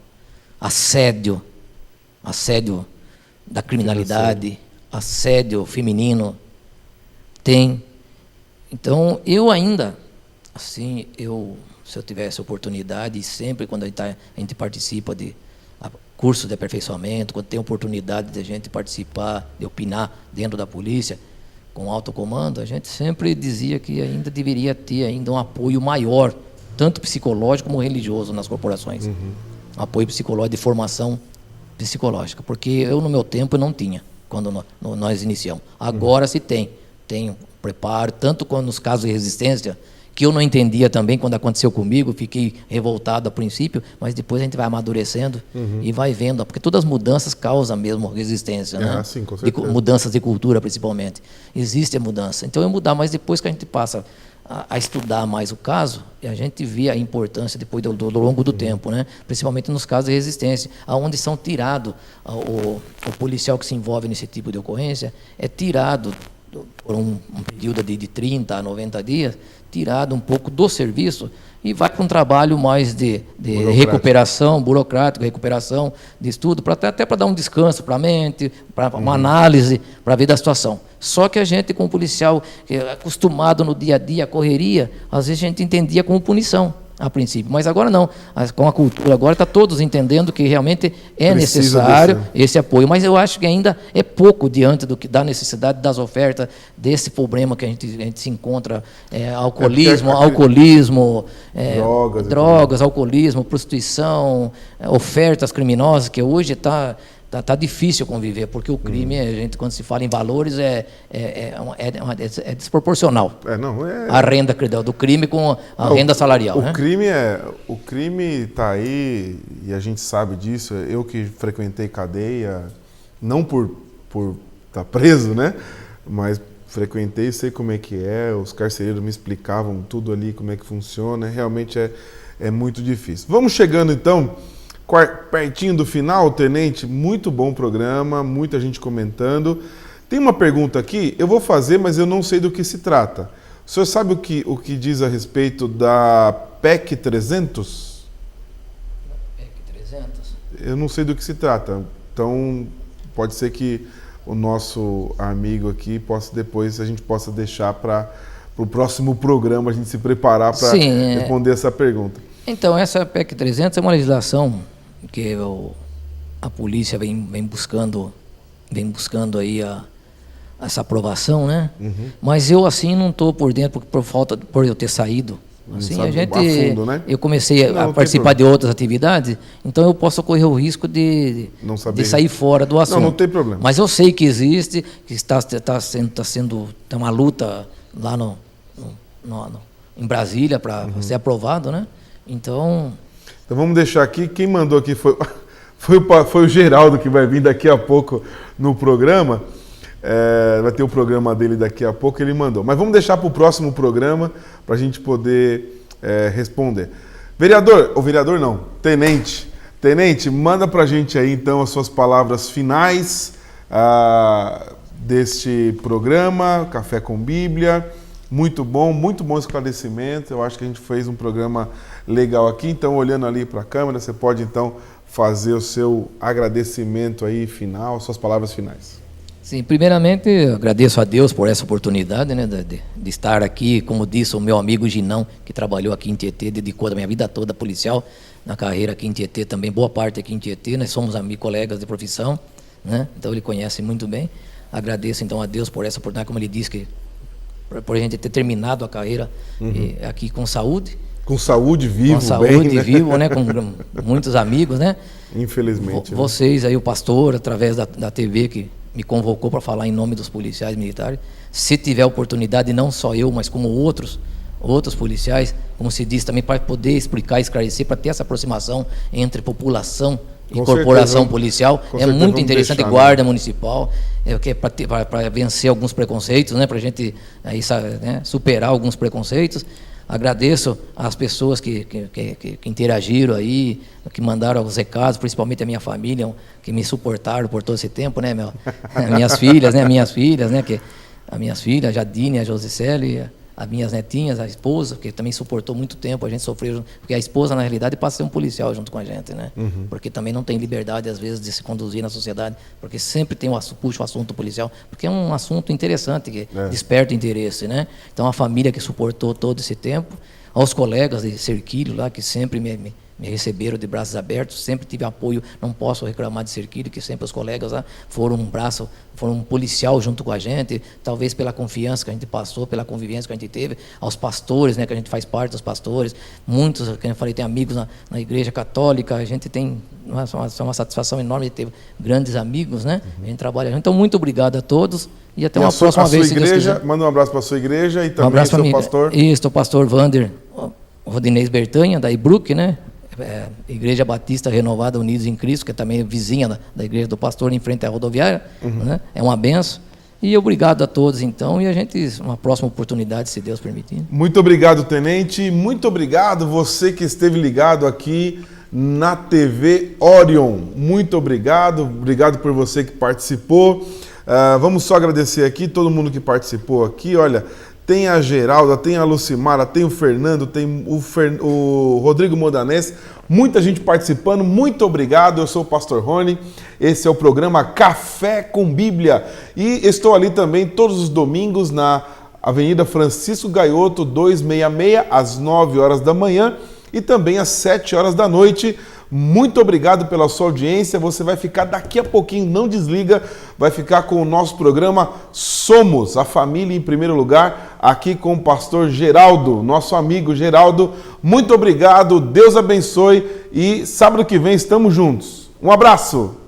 assédio da criminalidade, assédio feminino. Tem. Então, eu ainda, assim, se eu tivesse oportunidade, e sempre quando a gente participa de curso de aperfeiçoamento, quando tem oportunidade de a gente participar, de opinar dentro da polícia, com alto comando, a gente sempre dizia que ainda deveria ter ainda um apoio maior, tanto psicológico como religioso nas corporações. Apoio psicológico, de formação psicológica, porque eu no meu tempo não tinha, quando nós iniciamos. Agora se tem preparo, tanto quando nos casos de resistência, que eu não entendia também quando aconteceu comigo, fiquei revoltado a princípio, mas depois a gente vai amadurecendo e vai vendo, porque todas as mudanças causam mesmo resistência, né? Sim, com certeza. Mudanças de cultura, principalmente. Existe a mudança. Então, eu mudar, mas depois que a gente passa a estudar mais o caso, a gente vê a importância depois do longo do tempo, né? Principalmente nos casos de resistência, onde são tirados, o policial que se envolve nesse tipo de ocorrência, é tirado por um período de 30 a 90 dias, tirado um pouco do serviço e vai para um trabalho mais de recuperação, burocrático, recuperação de estudo, até para dar um descanso para a mente, para uma análise, para ver da situação. Só que a gente, como policial, acostumado no dia a dia, a correria, às vezes a gente entendia como punição. a princípio. Mas agora não, com a cultura agora está todos entendendo que realmente é Precisa necessário esse apoio. Mas eu acho que ainda é pouco diante da necessidade das ofertas, desse problema que a gente se encontra, alcoolismo, drogas, alcoolismo, prostituição, ofertas criminosas, que hoje está difícil conviver, porque o crime, a gente, quando se fala em valores, é desproporcional. A renda do crime com a renda salarial. O crime está aí, e a gente sabe disso. Eu que frequentei cadeia, não por estar preso, né? Mas frequentei, sei como é que é, os carcereiros me explicavam tudo ali, como é que funciona. Realmente é muito difícil. Vamos chegando, então, pertinho do final, Tenente. Muito bom programa, muita gente comentando. Tem uma pergunta aqui, eu vou fazer, mas eu não sei do que se trata. O senhor sabe o que diz a respeito da PEC 300? PEC 300? Eu não sei do que se trata. Então, pode ser que o nosso amigo aqui a gente possa deixar para o próximo programa, a gente se preparar para responder essa pergunta. Então, essa PEC 300 é uma legislação que a polícia vem buscando aí essa aprovação, né? Uhum. Mas eu, assim, não estou por dentro por eu ter saído. Assim, fundo, né? Eu comecei a participar de outras atividades, então eu posso correr o risco de sair fora do assunto. Não tem problema. Mas eu sei que existe, que está uma luta lá em Brasília para ser aprovado, né? Então vamos deixar aqui, quem mandou aqui foi o Geraldo, que vai vir daqui a pouco no programa. Vai ter o programa dele daqui a pouco, ele mandou. Mas vamos deixar para o próximo programa, para a gente poder responder. Tenente, manda para a gente aí então as suas palavras finais deste programa, Café com Bíblia. Muito bom esclarecimento. Eu acho que a gente fez um programa legal aqui. Então, olhando ali para a câmera, você pode então fazer o seu agradecimento aí final, suas palavras finais. Sim, primeiramente eu agradeço a Deus por essa oportunidade, né, de estar aqui. Como disse o meu amigo Ginão, que trabalhou aqui em Tietê, dedicou a minha vida toda policial, na carreira aqui em Tietê também, boa parte aqui em Tietê. Nós somos colegas de profissão, né? Então ele conhece muito bem. Agradeço então a Deus por essa oportunidade, como ele disse, que por a gente ter terminado a carreira aqui com saúde. Com saúde, vivo, com saúde, vivo, né? Com muitos amigos, né? Infelizmente. Vocês aí, o pastor, através da TV, que me convocou para falar em nome dos policiais militares. Se tiver oportunidade, não só eu, mas como outros policiais, como se diz também, para poder explicar, esclarecer, para ter essa aproximação entre população e corporação policial, é muito interessante. Guarda municipal, para vencer alguns preconceitos, né, para a gente aí, superar alguns preconceitos. Agradeço às pessoas que interagiram aí, que mandaram os recados, principalmente a minha família, que me suportaram por todo esse tempo, né, minhas filhas, a Jadine, a Josicele, as minhas netinhas, a esposa, que também suportou muito tempo, a gente sofreu, porque a esposa, na realidade, passa a ser um policial junto com a gente, né? Porque também não tem liberdade, às vezes, de se conduzir na sociedade, porque sempre puxa o assunto policial, porque é um assunto interessante, que desperta interesse, né? Então, a família que suportou todo esse tempo, aos colegas de Cerquilho lá, que sempre me receberam de braços abertos, sempre tive apoio, não posso reclamar de Cerquilho, que sempre os colegas lá foram um policial junto com a gente, talvez pela confiança que a gente passou, pela convivência que a gente teve, aos pastores, né, que a gente faz parte dos pastores, muitos, como eu falei, tem amigos na igreja católica, a gente tem uma satisfação enorme de ter grandes amigos, né, a gente trabalha junto. Então, muito obrigado a todos e até uma próxima vez, se Deus quiser. Manda um abraço para a sua igreja e também ao seu pastor. Isso, o pastor Vander Rodinês Bertanha, da Ibruc, né, Igreja Batista Renovada Unidos em Cristo, que é também vizinha da igreja do pastor, em frente à rodoviária, né? É uma benção. E obrigado a todos, então, e a gente, uma próxima oportunidade, se Deus permitir. Muito obrigado, Tenente. Muito obrigado você que esteve ligado aqui na TV Orion. Muito obrigado. Obrigado por você que participou. Vamos só agradecer aqui todo mundo que participou aqui. Olha, tem a Geralda, tem a Lucimara, tem o Fernando, tem o Rodrigo Modanés, muita gente participando, muito obrigado. Eu sou o Pastor Rony, esse é o programa Café com Bíblia e estou ali também todos os domingos na Avenida Francisco Gaioto 266, às 9 horas da manhã, e também às 7 horas da noite. Muito obrigado pela sua audiência. Você vai ficar daqui a pouquinho, não desliga, vai ficar com o nosso programa Somos, a Família em Primeiro Lugar, aqui com o pastor Geraldo, nosso amigo Geraldo. Muito obrigado, Deus abençoe e sábado que vem estamos juntos. Um abraço!